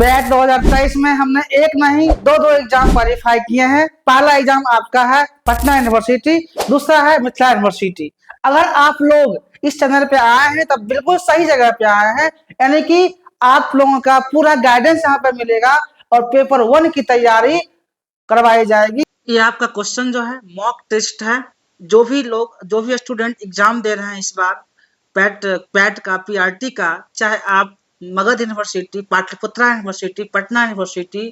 PAT 2023 में हमने एक नहीं दो एग्जाम क्वालिफाई किए हैं। पहला एग्जाम आपका है पटना यूनिवर्सिटी, दूसरा है मिथिला यूनिवर्सिटी। अगर आप लोग इस चैनल पे आए हैं तब बिल्कुल सही जगह पे आए हैं, यानी कि आप लोगों का पूरा गाइडेंस यहाँ पे मिलेगा और पेपर 1 की तैयारी करवाई जाएगी। ये आपका क्वेश्चन जो है मॉक टेस्ट है। जो भी स्टूडेंट एग्जाम दे रहे हैं इस बार पैट का, पीआरटी का, चाहे आप Magadh university, Pataliputra university, Patna university,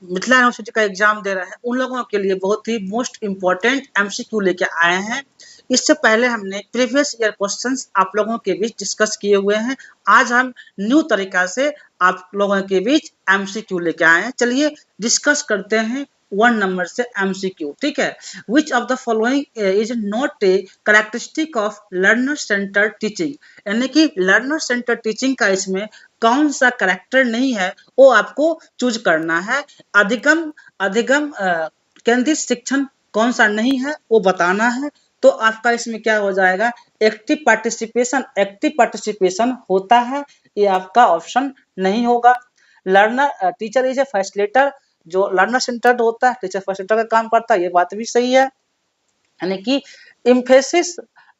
Mithila university का एग्जाम दे रहे हैं, उन लोगों के लिए बहुत ही मोस्ट इम्पोर्टेंट एमसीक्यू लेके आए हैं। इससे पहले हमने प्रीवियस ईयर क्वेश्चंस आप लोगों के बीच डिस्कस किए हुए हैं। आज हम न्यू तरीका से आप लोगों के बीच एमसीक्यू लेके आए हैं। चलिए डिस्कस करते हैं 1 नंबर से एमसीक्यू, ठीक है। Which of the following is not a characteristic of learner centre teaching, यानी कि लर्नर सेंटर टीचिंग का इसमें कौन सा कैरेक्टर नहीं है वो आपको चूज करना है। अधिगम केंद्रित शिक्षण कौन सा नहीं है वो बताना है। तो आपका इसमें क्या हो जाएगा, एक्टिव पार्टिसिपेशन होता है, ये आपका ऑप्शन नहीं होगा। Learner teacher is a facilitator, जो लर्नर सेंटर्ड होता है टीचर फैसिलिटेटर का काम करता है, ये बात भी सही है। यानी कि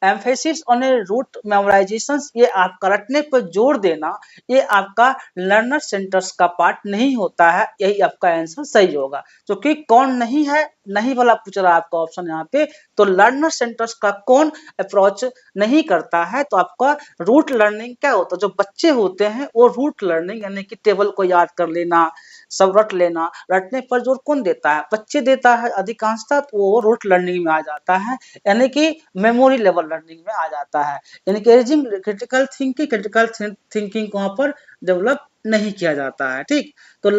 emphasis on a rote memorization, ये आपका रटने पर जोर देना, ये आपका लर्नर सेंटर्स का पार्ट नहीं होता है। यही आपका आंसर सही होगा, क्योंकि कौन नहीं है, नहीं वाला पूछ रहा है आपका ऑप्शन यहाँ पे। तो लर्नर सेंटर्स का कौन अप्रोच नहीं करता है, तो आपका रूट लर्निंग क्या होता है, जो बच्चे होते हैं वो रूट लर्निंग, यानी कि टेबल को याद कर लेना, सब रट लेना, रटने पर जोर कौन देता है, बच्चे देता है अधिकांशतः, तो वो रूट लर्निंग में आ जाता है, यानी कि मेमोरी लेवल लर्निंग में आ जाता है। यानी कि क्रिटिकल थिंकिंग को वहां पर डेवलप नहीं किया जाता है, ठीक। तो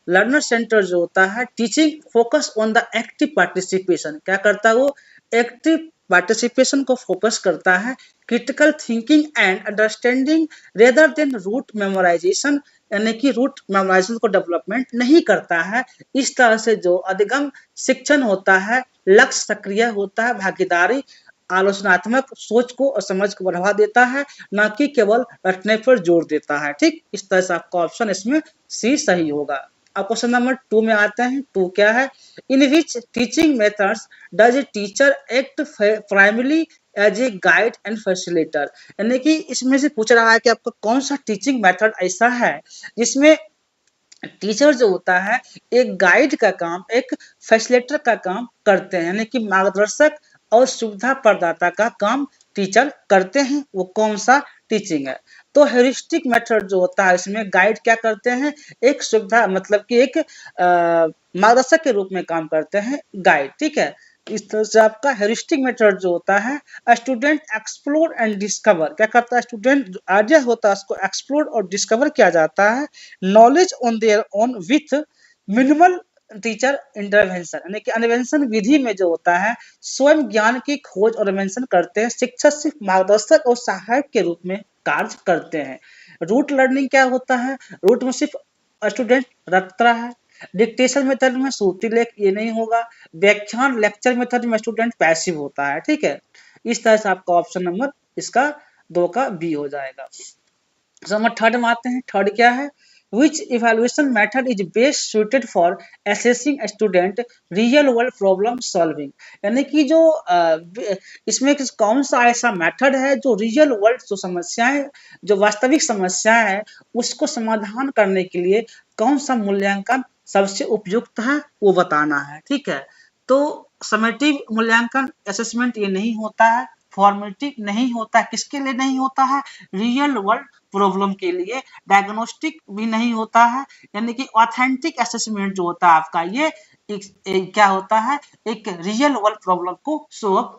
लर्नर सेंटर जो होता है teaching focus on the active participation, क्या करता है वो एक्टिव पार्टिसिपेशन को फोकस करता है, critical thinking and understanding rather than rote memorization, यानी कि रूट मेमोराइजेशन को डेवलपमेंट नहीं करता है। इस तरह से जो अधिगम शिक्षण होता है, लक्ष्य सक्रिय होता है, भागीदारी, आलोचनात्मक सोच को और समझ को बढ़ावा देता है, न कि केवल रटने पर जोर देता है, ठीक। इस तरह से आपका ऑप्शन इसमें सी सही होगा। अब क्वेश्चन नंबर 2 में आते हैं। 2 क्या है, in which teaching methods does a teacher act primary as a guide and facilitator, यानी कि इसमें से पूछ रहा है कि आपका कौन सा टीचिंग मेथड ऐसा है जिसमें टीचर जो होता है एक गाइड का काम, एक फैसिलिटेटर का काम करते हैं, यानी कि मार्गदर्शक और सुविधा प्रदाता का काम टीचर करते हैं, वो कौन सा टीचिंग है। तो हेरिस्टिक मेथड जो होता है इसमें गाइड क्या करते हैं, एक सुविधा मतलब कि एक मार्गदर्शक के रूप में काम करते हैं गाइड, ठीक है। इस तरह से आपका हेरिस्टिक मेथड जो होता है स्टूडेंट एक्सप्लोर एंड डिस्कवर, क्या करता है स्टूडेंट, जो आइडिया होता है उसको एक्सप्लोर और डिस्कवर किया जाता है, knowledge on their own with minimal teacher intervention, यानी कि अन्वेषण विधि में जो होता है स्वयं ज्ञान की खोज और अन्वेषण करते हैं, शिक्षक सिर्फ मार्गदर्शक और सहायक के रूप में कार्य करते हैं। रूट लर्निंग क्या होता है, रूट में सिर्फ स्टूडेंट रटता है, डिक्टेशन मेथड में श्रुति लेख ये नहीं होगा, व्याख्यान लेक्चर मेथड में स्टूडेंट पैसिव होता है, ठीक है। इस तरह से आपका ऑप्शन नंबर इसका 2 का बी हो जाएगा। नंबर 3 में आते हैं। 3 क्या है, which evaluation method is best suited for assessing a student real world problem solving, यानी कि जो इसमें कौन सा ऐसा मेथड है जो रियल वर्ल्ड जो समस्याएं, जो वास्तविक समस्याएं हैं उसको समाधान करने के लिए कौन सा मूल्यांकन सबसे उपयुक्त है वो बताना है, ठीक है। तो समेटिव मूल्यांकन असेसमेंट ये नहीं होता है, फॉर्मेटिव नहीं होता है, किसके लिए नहीं होता है, रियल वर्ल्ड प्रॉब्लम के लिए, डायग्नोस्टिक भी नहीं होता है, यानी कि ऑथेंटिक असेसमेंट जो होता है आपका ये क्या होता है, एक रियल वर्ल्ड प्रॉब्लम को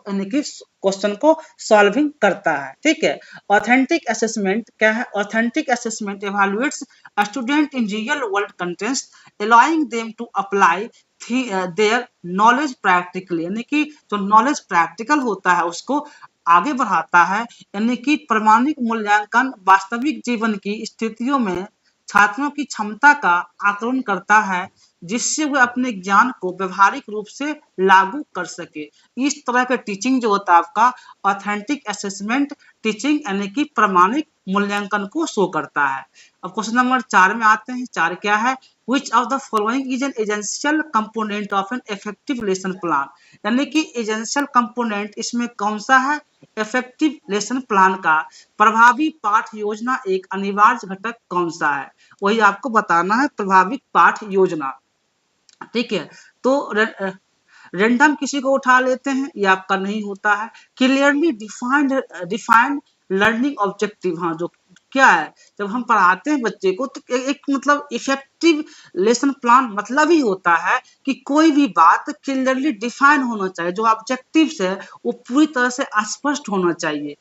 यानी कि क्वेश्चन को सॉल्विंग करता है, ठीक है। ऑथेंटिक असेसमेंट क्या है, authentic assessment evaluates student in real world contents allowing them to apply their knowledge practically, यानी कि जो नॉलेज प्रैक्टिकल होता है उसको आगे बढ़ाता है, यानी कि प्रमाणिक मूल्यांकन वास्तविक जीवन की स्थितियों में छात्रों की क्षमता का आकलन करता है जिससे वे अपने ज्ञान को व्यवहारिक रूप से लागू कर सके। इस तरह का टीचिंग जो होता है आपका ऑथेंटिक असेसमेंट टीचिंग यानी कि प्रमाणिक मूल्यांकन को शो करता है। अब क्वेश्चन नंबर 4 में आते हैं। 4 क्या है? Which of the following is an essential component of an effective lesson plan? यानी कि essential component इसमें कौन सा है? इफेक्टिव लेसन प्लान का प्रभावी पाठ योजना एक अनिवार्य घटक कौन सा है? वही आपको बताना है, प्रभावी पाठ योजना। ठीक है, तो रेंडम किसी को उठा लेते हैं, ये आपका नहीं होता है। क्लियरली डिफाइंड लर्निंग ऑब्जेक्टिव, हाँ, जो क्या है, जब हम पढ़ाते हैं बच्चे को तो एक मतलब इफेक्टिव लेसन प्लान मतलब ही होता है कि कोई भी बात क्लियरली डिफाइन होना चाहिए, जो ऑब्जेक्टिव्स है वो पूरी तरह से स्पष्ट होना चाहिए,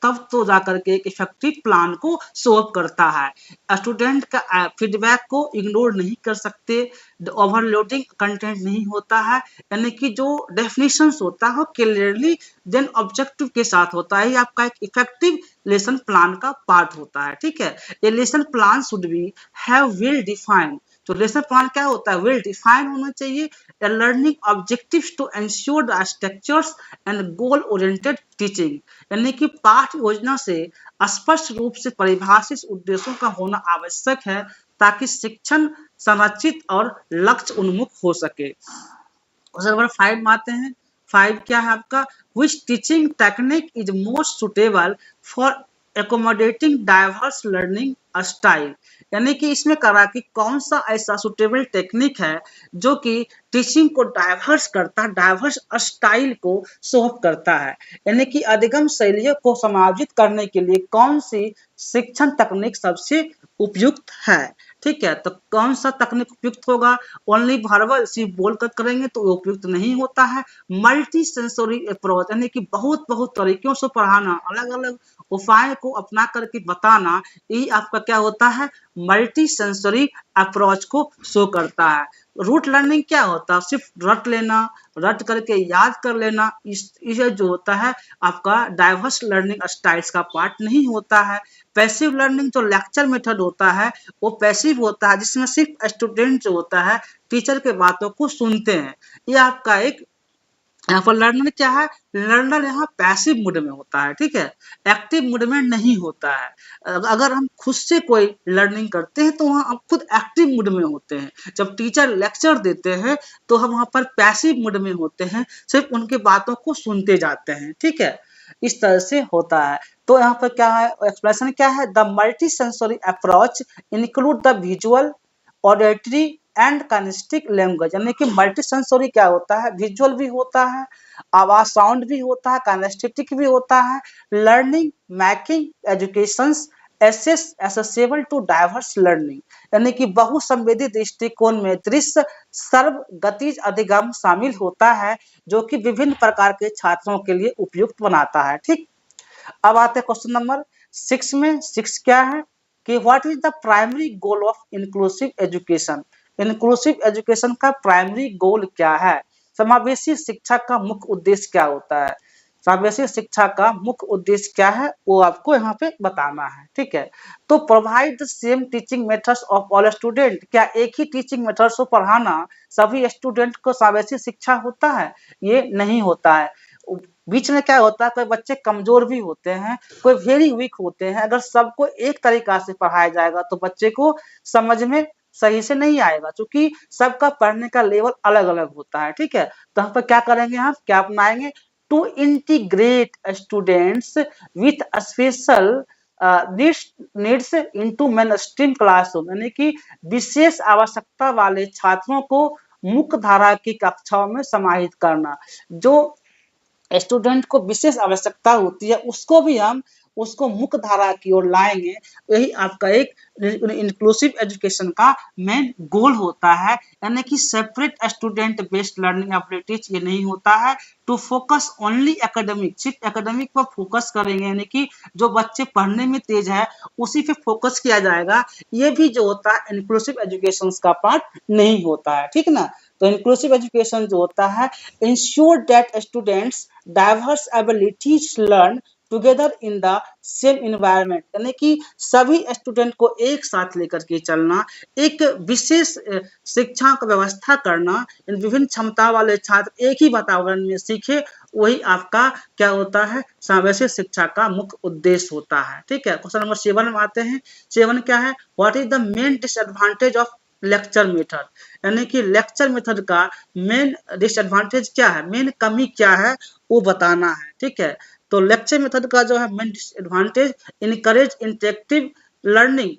तब तो जाकर के एक इफेक्टिव प्लान को शो अप करता है। स्टूडेंट का फीडबैक को इग्नोर नहीं कर सकते, ओवरलोडिंग कंटेंट नहीं होता है, यानी कि जो डेफिनेशंस होता है वो क्लियरली देन ऑब्जेक्टिव के साथ होता है, ये आपका एक इफेक्टिव लेसन प्लान का पार्ट होता है। ठीक है, ये lesson plan should be have well defined, तो लेसन प्लान क्या होता है? वेल डिफाइन होना चाहिए। Learning objectives to ensure the structures and goal oriented teaching, यानी कि पाठ योजना से स्पष्ट रूप से परिभाषित उद्देश्यों का होना आवश्यक है ताकि शिक्षण संरचित और लक्ष्य उन्मुख हो सके। क्वेश्चन नंबर 5 में आते हैं। 5 क्या है आपका? Which teaching technique is most suitable for accommodating diverse learning style, यानी कि इसमें करा कि कौन सा ऐसा सुटेबल टेक्निक है जो कि टीचिंग को डाइवर्स करता है, डाइवर्स स्टाइल को शो अप करता है, यानी कि अधिगम शैलियों को समायोजित करने के लिए कौन सी शिक्षण तकनीक सबसे उपयुक्त है। ठीक है, तो कौन सा तकनीक उपयुक्त होगा? ओनली वर्बल, सिर्फ बोलकर करेंगे तो उपयुक्त नहीं होता है। मल्टी सेंसरी अप्रोच, यानी कि बहुत तरीकों से पढ़ाना, अलग अलग उपाय को अपना करके बताना, यही आपका क्या होता है? मल्टी सेंसरी अप्रोच को शो करता है। रूट लर्निंग क्या होता है? सिर्फ रट लेना, रट करके याद कर लेना, इस जो होता है आपका डाइवर्स लर्निंग स्टाइल्स का पार्ट नहीं होता है। पैसिव लर्निंग जो लेक्चर मेथड होता है वो पैसिव होता है, जिसमें सिर्फ स्टूडेंट जो होता है टीचर के बातों को सुनते हैं। ये आपका एक यहाँ पर लर्नर क्या है? लर्नर यहाँ पैसिव मोड में होता है। ठीक है, एक्टिव मोड में नहीं होता है। अगर हम खुद से कोई लर्निंग करते हैं तो वहाँ हम खुद एक्टिव मोड में होते हैं। जब टीचर लेक्चर देते हैं तो हम वहाँ पर पैसिव मोड में होते हैं, सिर्फ उनके बातों को सुनते जाते हैं। ठीक है, इस तरह से होता है। तो यहाँ पर क्या है, एक्सप्लेनेशन क्या है? The multi sensory approach include the visual, auditory and kinesthetic language, यानी कि मल्टी सेंसरी क्या होता है? विजुअल भी होता है, आवाज साउंड भी होता है, काइनेस्टिक भी होता है। Learning making education accessible to diverse learning, यानी कि बहुसंवेदी दृष्टिकोण में दृश्य सर्व गतिज अधिगम शामिल होता है जो कि विभिन्न प्रकार के छात्रों के लिए उपयुक्त बनाता है। ठीक, अब आते हैं क्वेश्चन नंबर 6 में। 6 क्या है कि what is the primary goal of inclusive education? Inclusive education का प्राइमरी गोल क्या है? समावेशी शिक्षा का मुख्य उद्देश्य क्या होता है? समावेशी शिक्षा का मुख्य उद्देश्य क्या है वो आपको यहाँ पे बताना है। ठीक है, तो provide the same teaching methods of all student, क्या एक ही टीचिंग मेथड से पढ़ाना सभी स्टूडेंट को समावेशी शिक्षा होता है? ये नहीं होता है। बीच में क्या होता है, कोई बच्चे कमजोर भी होते हैं, कोई वेरी वीक होते हैं। अगर सबको एक तरीका से पढ़ाया जाएगा तो बच्चे को समझ में सही से नहीं आएगा, क्योंकि सबका पढ़ने का लेवल अलग अलग होता है। ठीक है, तो यहाँ पर क्या करेंगे, हम क्या अपनाएंगे? To integrate students with special needs into main stream classroom, यानी कि विशेष आवश्यकता वाले छात्रों को मुख्य धारा की कक्षाओं में समाहित करना। जो स्टूडेंट को विशेष आवश्यकता होती है उसको भी हम उसको मुख्य धारा की ओर लाएंगे। यही आपका एक इंक्लूसिव एजुकेशन का मेन गोल होता है, यानी कि separate student based learning abilities ये नहीं होता है। टू फोकस ओनली एकेडमिक, सिर्फ एकेडमिक पर फोकस करेंगे, यानी कि जो बच्चे पढ़ने में तेज है उसी पे फोकस किया जाएगा, ये भी जो होता है इंक्लूसिव एजुकेशन का पार्ट नहीं होता है। ठीक ना, तो इंक्लूसिव एजुकेशन जो होता है ensure that students diverse abilities learn together in the same environment, यानी कि सभी स्टूडेंट को एक साथ लेकर के चलना, एक विशेष शिक्षा का व्यवस्था करना, इन विभिन्न क्षमता वाले छात्र एक ही वातावरण में सीखे, वही आपका क्या होता है, सामाजिक शिक्षा का मुख्य उद्देश्य होता है। ठीक है, क्वेश्चन नंबर 7 में आते हैं। 7 क्या है, what is the main disadvantage of lecture method, यानी कि लेक्चर मेथड का मेन डिसएडवांटेज क्या है, मेन कमी क्या है, वो बताना है। ठीक है, तो लेक्चर मेथड का जो है main disadvantage, encourage interactive learning,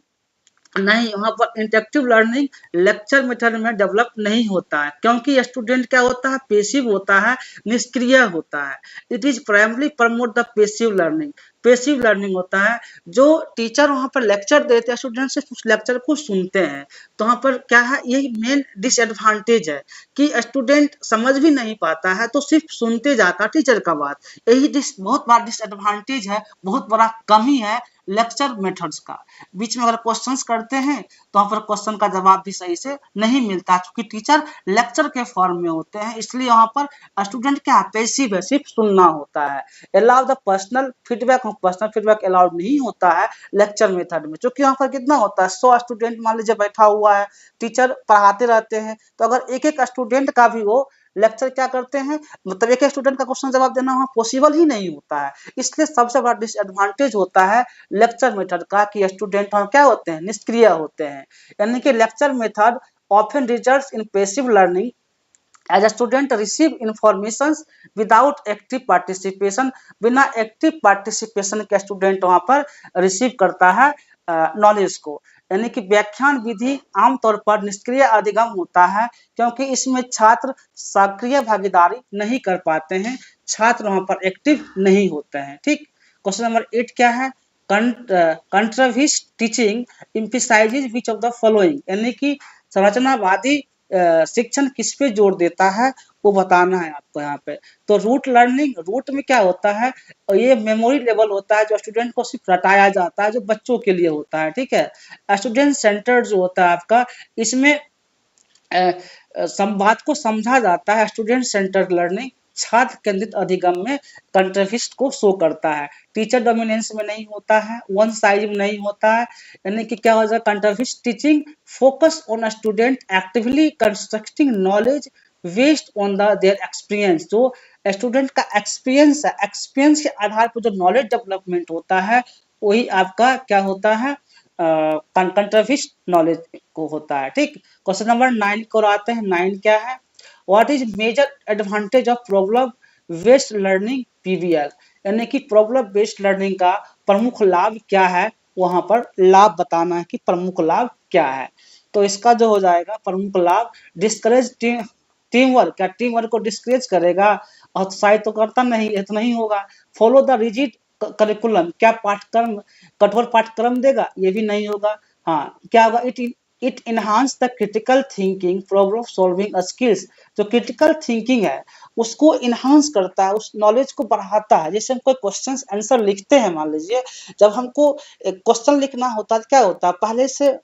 नहीं, वहाँ पर इंटरेक्टिव लर्निंग लेक्चर मेथड में डेवलप नहीं होता है, क्योंकि स्टूडेंट क्या होता है, पेसिव होता है, निष्क्रिय होता है। It is primarily promote the passive learning, passive learning होता है। जो टीचर वहाँ पर लेक्चर देते हैं, स्टूडेंट से उस लेक्चर को सुनते हैं, तो वहाँ पर क्या है, यही मेन डिसएडवांटेज है कि स्टूडेंट समझ भी नहीं पाता है, तो सिर्फ सुनते जाता टीचर का बात। यही बहुत बड़ा डिसएडवांटेज है, बहुत बड़ा कमी है लेक्चर मेथड्स का। बीच में अगर क्वेश्चंस करते हैं तो वहाँ पर क्वेश्चन का जवाब भी सही से नहीं मिलता, क्योंकि टीचर लेक्चर के फॉर्म में होते हैं, इसलिए वहाँ पर स्टूडेंट क्या पैसिव है, सिर्फ सुनना होता है। Allow the personal feedback, personal feedback allowed नहीं होता है लेक्चर मेथड में, क्योंकि वहाँ पर कितना होता है, 100 स्टूडेंट मान लीजिए बैठा हुआ है, टीचर पढ़ाते रहते हैं, तो अगर एक एक स्टूडेंट का भी वो लेक्चर क्या करते हैं, मतलब एक एक स्टूडेंट का क्वेश्चन जवाब देना वहाँ पॉसिबल ही नहीं होता है। इसलिए सबसे बड़ा डिसएडवांटेज होता है लेक्चर मेथड का कि स्टूडेंट हम क्या होते हैं, निष्क्रिय होते हैं। यानी कि lecture method often results in passive learning as a student receive informations without active participation, बिना एक्टिव पार्टिसिपेशन के स्टूडेंट वहां पर रिसीव करता है नॉलेज को। यानी कि व्याख्यान विधि आमतौर पर निष्क्रिय अधिगम होता है, क्योंकि इसमें छात्र सक्रिय भागीदारी नहीं कर पाते हैं, छात्र वहां पर एक्टिव नहीं होते हैं। ठीक, क्वेश्चन नंबर 8 क्या है, constructivist teaching emphasises which of the following, यानी कि संरचनावादी शिक्षण किस पे जोर देता है, वो बताना है आपको यहाँ पे। तो रूट लर्निंग, रूट में क्या होता है, ये मेमोरी लेवल होता है, जो स्टूडेंट को सिर्फ रटाया जाता है, जो बच्चों के लिए होता है। ठीक है, स्टूडेंट सेंटर्ड जो होता है आपका, इसमें संवाद को समझा जाता है। स्टूडेंट सेंटर्ड लर्निंग छात्र केंद्रित अधिगम में कंट्राविस्ट को शो करता है, टीचर डोमिनेंस में नहीं होता है, वन साइज में नहीं होता है। यानी कि क्या हो जाए, constructivist teaching focus on student actively constructing knowledge based on the their experience, जो स्टूडेंट का एक्सपीरियंस है, एक्सपीरियंस के आधार पर जो नॉलेज डेवलपमेंट होता है, वही आपका क्या होता है, कंट्राविस्ट नॉलेज को होता है। ठीक, क्वेश्चन नंबर 9 को आते हैं। 9 क्या है, what is major advantage of problem based learning PBL, यानी कि प्रॉब्लम बेस्ड लर्निंग का प्रमुख लाभ क्या है, वहां पर लाभ बताना है कि प्रमुख लाभ क्या है। तो इसका जो हो जाएगा प्रमुख लाभ, डिस्करेज टीम वर्क, क्या टीम वर्क को डिस्करेज करेगा, उत्साहित तो करता नहीं, ये तो नहीं होगा। फॉलो द रिजिड करिकुलम, क्या पाठ्यक्रम कठोर पाठ्यक्रम देगा, ये भी नहीं होगा। हाँ, क्या होगा, it enhance the critical thinking problem solving skills, जो क्रिटिकल थिंकिंग है उसको इनहांस करता है, उस नॉलेज को बढ़ाता है। जैसे हम कोई क्वेश्चन आंसर लिखते हैं, मान लीजिए जब हमको क्वेश्चन लिखना होता है, क्या होता है, पहले से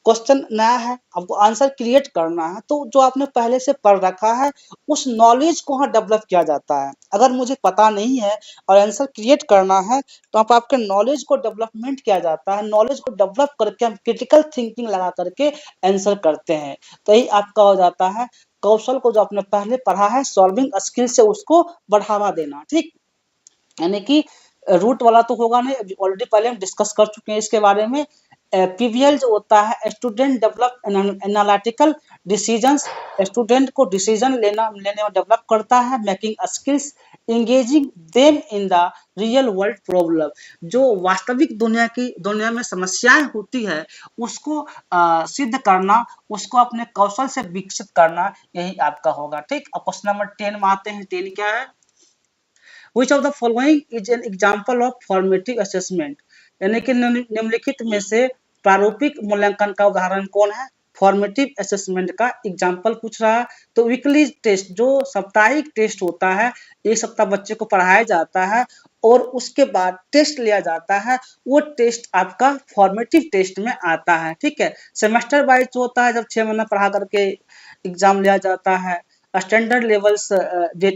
क्वेश्चन नया है, आपको आंसर क्रिएट करना है, तो जो आपने पहले से पढ़ रखा है उस नॉलेज को वहाँ डेवलप किया जाता है। अगर मुझे पता नहीं है और आंसर क्रिएट करना है, तो आपके नॉलेज को डेवलपमेंट किया जाता है, नॉलेज को डेवलप करके हम क्रिटिकल थिंकिंग लगा करके आंसर करते हैं। तो यही आपका हो जाता है कौशल को जो आपने पहले पढ़ा है, सॉल्विंग स्किल से उसको बढ़ावा देना। ठीक, यानी कि रूट वाला तो होगा नहीं, ऑलरेडी पहले हम डिस्कस कर चुके हैं इसके बारे में। पीबीएल जो होता है, student develop analytical decisions, student को डिसीजन लेने में डेवलप करता है। Making skills, engaging them in the real world problem, जो वास्तविक दुनिया में समस्याएं होती है उसको सिद्ध करना, उसको अपने कौशल से विकसित करना, यही आपका होगा। ठीक, अब क्वेश्चन नंबर 10 में आते हैं। 10 क्या है, Which of the following is an example of formative assessment, यानी कि निम्नलिखित में से प्रारूपिक मूल्यांकन का उदाहरण कौन है। फॉर्मेटिव असेसमेंट का एग्जाम्पल पूछ रहा है। तो वीकली टेस्ट, जो साप्ताहिक टेस्ट होता है, एक सप्ताह बच्चे को पढ़ाया जाता है और उसके बाद टेस्ट लिया जाता है, वो टेस्ट आपका फॉर्मेटिव टेस्ट में आता है। ठीक है, सेमेस्टर वाइज होता है, जब 6 महीना पढ़ा करके एग्जाम लिया जाता है। स्टैंडर्ड लेवल्स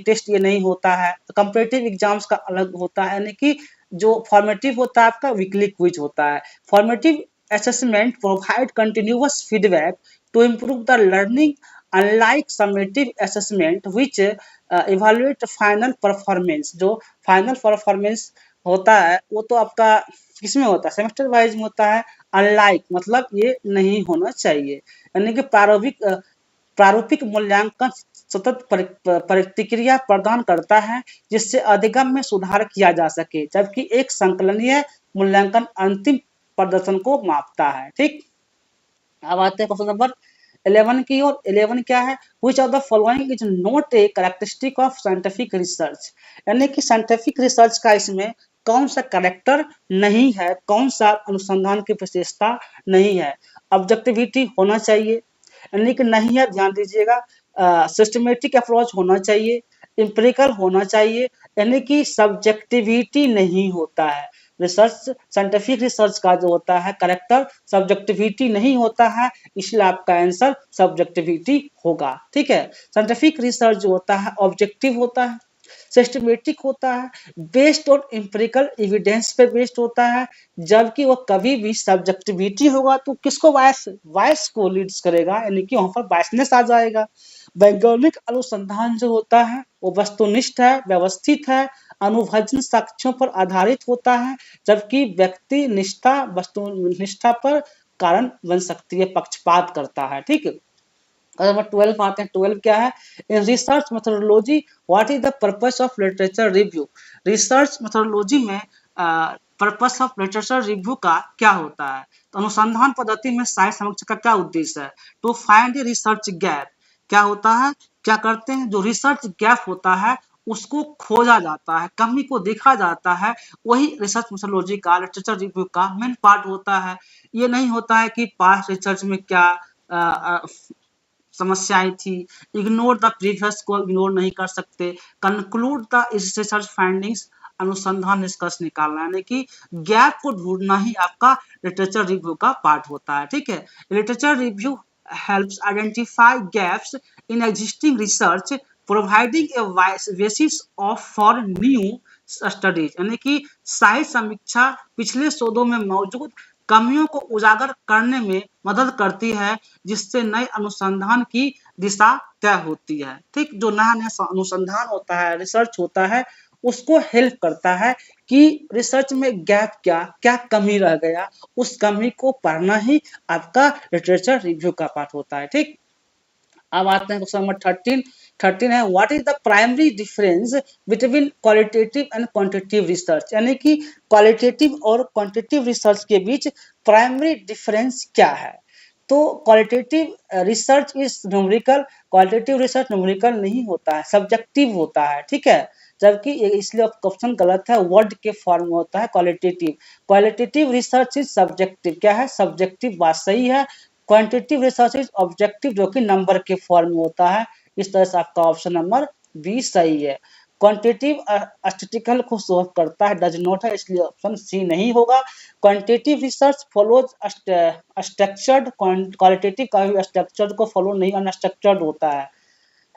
टेस्ट ये नहीं होता है। कंपैरेटिव एग्जाम्स का अलग होता है, यानी कि जो फॉर्मेटिव होता है आपका वीकली क्विज होता है। Formative assessment provide continuous feedback to improve the learning unlike summative assessment which evaluate final performance. जो फाइनल परफॉर्मेंस होता है वो तो आपका किसमें होता है, सेमेस्टर वाइज में होता है। अनलाइक मतलब ये नहीं होना चाहिए, यानी कि प्रारूपिक मूल्यांकन सतत प्रतिक्रिया प्रदान करता है जिससे अधिगम में सुधार किया जा सके, जबकि एक संकलनीय मूल्यांकन अंतिम प्रदर्शन को मापता है। ठीक, अब आते हैं क्वेश्चन नंबर 11 की ओर। 11 क्या है, which of the following is not a characteristic of scientific research, यानी कि साइंटिफिक रिसर्च का इसमें कौन सा कैरेक्टर नहीं है, कौन सा अनुसंधान की विशेषता नहीं है। ऑब्जेक्टिविटी होना चाहिए, यानी कि नहीं है, ध्यान दीजिएगा। सिस्टमेटिक अप्रोच होना चाहिए, एम्पिरिकल होना चाहिए, यानी कि सब्जेक्टिविटी नहीं होता है। रिसर्च साइंटिफिक रिसर्च का जो होता है करेक्टर सब्जेक्टिविटी नहीं होता है, इसलिए आपका आंसर सब्जेक्टिविटी होगा। ठीक है, साइंटिफिक रिसर्च जो होता है ऑब्जेक्टिव होता है, सिस्टमेटिक होता है, बेस्ड ऑन एम्पिरिकल एविडेंस पे बेस्ड होता है, जबकि वो कभी भी सब्जेक्टिविटी होगा तो किसको बायस को लीड्स करेगा, यानी कि वहां पर बायसनेस आ जाएगा। वैज्ञानिक अनुसंधान जो होता है वो वस्तुनिष्ठ है, व्यवस्थित है, अनुभवजन्य साक्ष्यों पर आधारित होता है, जबकि व्यक्ति निष्ठा वस्तुनिष्ठा पर कारण बन सकती है, पक्षपात करता है। ठीक है, नंबर 12 आते हैं। 12 क्या है, in research methodology what is the purpose of literature review. Research methodology में पर्पस ऑफ लिटरेचर रिव्यू का क्या होता है, तो अनुसंधान पद्धति में साहित्य समीक्षा का क्या उद्देश्य है, to find a research gap. क्या होता है, क्या करते हैं, जो रिसर्च गैप होता है उसको खोजा जाता है, कमी को देखा जाता है, वही रिसर्च मेथोडोलॉजी का लिटरेचर रिव्यू का मेन पार्ट होता है। ये नहीं होता है कि पास्ट रिसर्च में क्या समस्याएं थी, इग्नोर द प्रीवियस को इग्नोर नहीं कर सकते, कंक्लूड द रिसर्च फाइंडिंग्स अनुसंधान निष्कर्ष निकालना, यानी कि गैप को ढूंढना ही आपका लिटरेचर रिव्यू का पार्ट होता है। ठीक है, literature review helps identify gaps in existing research providing a basis of for new studies, यानी कि साहित्य समीक्षा पिछले शोधों में मौजूद कमियों को उजागर करने में मदद करती है, जिससे नए अनुसंधान की दिशा तय होती है। ठीक, जो नया नया अनुसंधान होता है, रिसर्च होता है, उसको हेल्प करता है कि रिसर्च में गैप क्या क्या कमी रह गया, उस कमी को पढ़ना ही आपका लिटरेचर रिव्यू का पार्ट होता है। ठीक, अब आते हैं क्वेश्चन नंबर 13। 13 है, what is the primary difference between qualitative and quantitative research, यानी कि क्वालिटेटिव और क्वांटिटेटिव रिसर्च के बीच प्राइमरी डिफरेंस क्या है। तो qualitative research is numerical, qualitative research numerical नहीं होता है, सब्जेक्टिव होता है। ठीक है, जबकि इसलिए ऑप्शन गलत है, वर्ड के फॉर्म में होता है qualitative. Qualitative research is subjective, क्या है, सब्जेक्टिव, बात सही है। क्वांटिटेटिव रिसर्च इज ऑब्जेक्टिव, जो कि नंबर के फॉर्म में होता है। इस तरह से आपका ऑप्शन नंबर बी सही है। क्वांटिटेटिव स्टैटिस्टिकल को शो करता है, डज नॉट है, इसलिए ऑप्शन सी नहीं होगा। Quantitative research follows structured, qualitative का भी स्ट्रक्चर्ड को फॉलो नहीं, अनस्ट्रक्चर्ड होता है।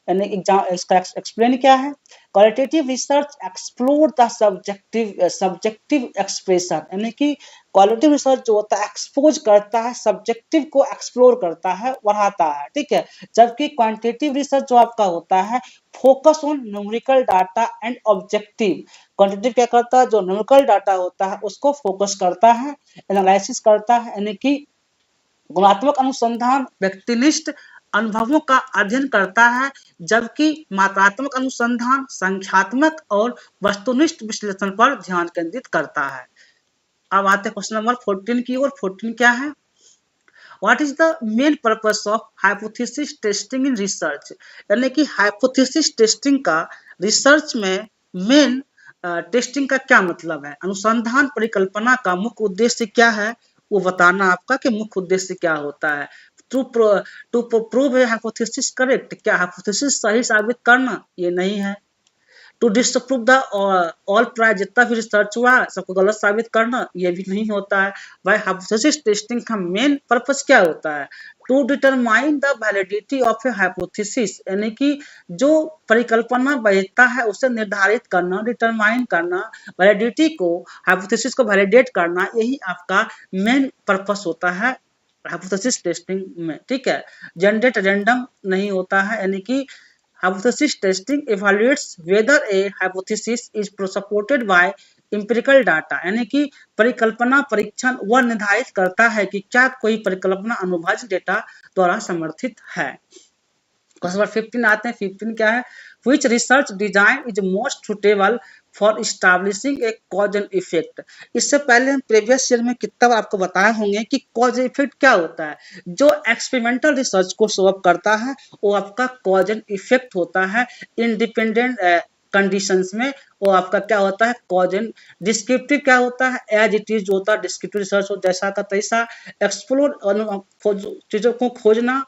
एग्जाम इसका एक्सप्लेन क्या है, qualitative research explore the subjective expression, यानी कि क्वालिटेटिव रिसर्च जो होता है एक्सपोज करता है, सब्जेक्टिव को एक्सप्लोर करता है, बढ़ाता है। ठीक है, जबकि क्वांटिटेटिव रिसर्च जो आपका होता है focus on numerical data and objective. Quantitative क्या करता है, जो न्यूमेरिकल डाटा होता है उसको फोकस करता है, एनालिसिस करता है, यानी कि गुणात्मक अनुसंधान व्यक्तिनिष्ठ अनुभवों का अध्ययन करता है, जबकि मात्रात्मक अनुसंधान संख्यात्मक और वस्तुनिष्ठ विश्लेषण पर ध्यान केंद्रित करता है। अब आते हैं क्वेश्चन नंबर 14 की ओर। 14 क्या है, what is the main purpose of hypothesis testing in research, यानी कि हाइपोथेसिस टेस्टिंग का रिसर्च में मेन टेस्टिंग का क्या मतलब है, अनुसंधान परिकल्पना का मुख्य उद्देश्य क्या है, वो बताना आपका कि मुख्य उद्देश्य क्या होता है। टू प्रूव है हाइपोथेसिस करेक्ट, क्या हाइपोथेसिस सही साबित करना, ये नहीं है। To disprove the all price, जितना भी रिसर्च हुआ सबको गलत साबित करना, ये भी नहीं होता है भाई। हाइपोथेसिस टेस्टिंग का मेन पर्पस क्या होता है? To determine the validity of a hypothesis, यानी कि जो परिकल्पना वैधता है उसे निर्धारित करना, डिटरमाइन करना, वैलिडिटी को, हाइपोथेसिस को वैलिडेट करना, यही आपका मेन पर्पस होता है हाइपोथेसिस टेस्टिंग में, ठीक है। जनरेट रैंडम नहीं होता है, यानी कि hypothesis testing evaluates whether a hypothesis is supported by empirical data, यानी कि परिकल्पना परीक्षण वह निर्धारित करता है कि क्या कोई परिकल्पना अनुभवज डेटा द्वारा समर्थित है। क्वेश्चन नंबर 15 आते हैं। 15 क्या है? Which research design is most suitable for establishing a cause and effect? इससे पहले हम प्रीवियस ईयर में कितना बार आपको बताए होंगे कि कॉज इफेक्ट क्या होता है। जो एक्सपेरिमेंटल रिसर्च को शो अप करता है वो आपका कॉज एंड इफेक्ट होता है। इंडिपेंडेंट कंडीशंस में वो आपका क्या होता है? Cause and. डिस्क्रिप्टिव क्या होता है? एज इट इज होता है, डिस्क्रिप्टिव रिसर्च हो जैसा का तैसा। एक्सप्लोर चीजों को खोजना,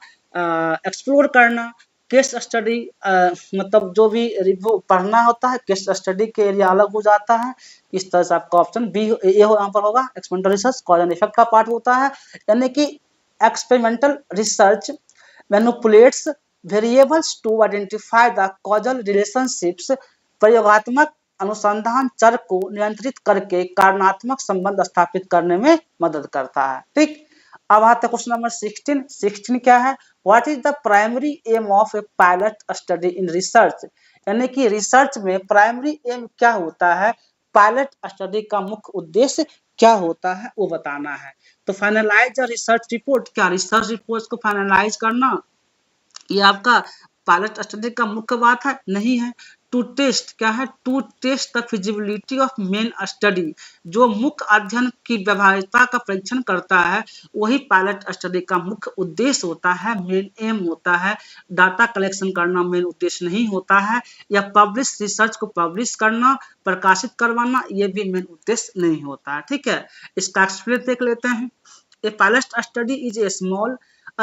एक्सप्लोर करना। केस स्टडी मतलब जो भी रिव्यू पढ़ना होता है, केस स्टडी के एरिया अलग हो जाता है। इस तरह से आपका ऑप्शन बी ये यहाँ पर होगा। Experimental research cause and effect का पार्ट होता है, यानी कि experimental research manipulates variables to identify the causal relationships, प्रयोगात्मक अनुसंधान चर को नियंत्रित करके कारणात्मक संबंध स्थापित करने में मदद करता है, ठीक। अब आते हैं क्वेश्चन नंबर 16। 16 क्या है? What is the primary aim of A pilot study in research, यानी कि रिसर्च में प्राइमरी एम क्या होता है, पायलट स्टडी का मुख्य उद्देश्य क्या होता है वो बताना है। तो फाइनलाइज रिसर्च रिपोर्ट, क्या रिसर्च रिपोर्ट को फाइनलाइज करना ये आपका पायलट स्टडी का मुख्य बात है? नहीं है। टू टेस्ट क्या है? To test the feasibility of main study, जो मुख्य अध्ययन की व्यवहारिकता का परीक्षण करता है वही पायलट स्टडी का मुख्य उद्देश्य होता है, मेन एम होता है। डाटा कलेक्शन करना मेन उद्देश्य नहीं होता है, या पब्लिश रिसर्च को पब्लिश करना, प्रकाशित करवाना, ये भी मेन उद्देश्य नहीं होता है, ठीक है। इसका एक्सप्लेन देख लेते हैं। A pilot study is a small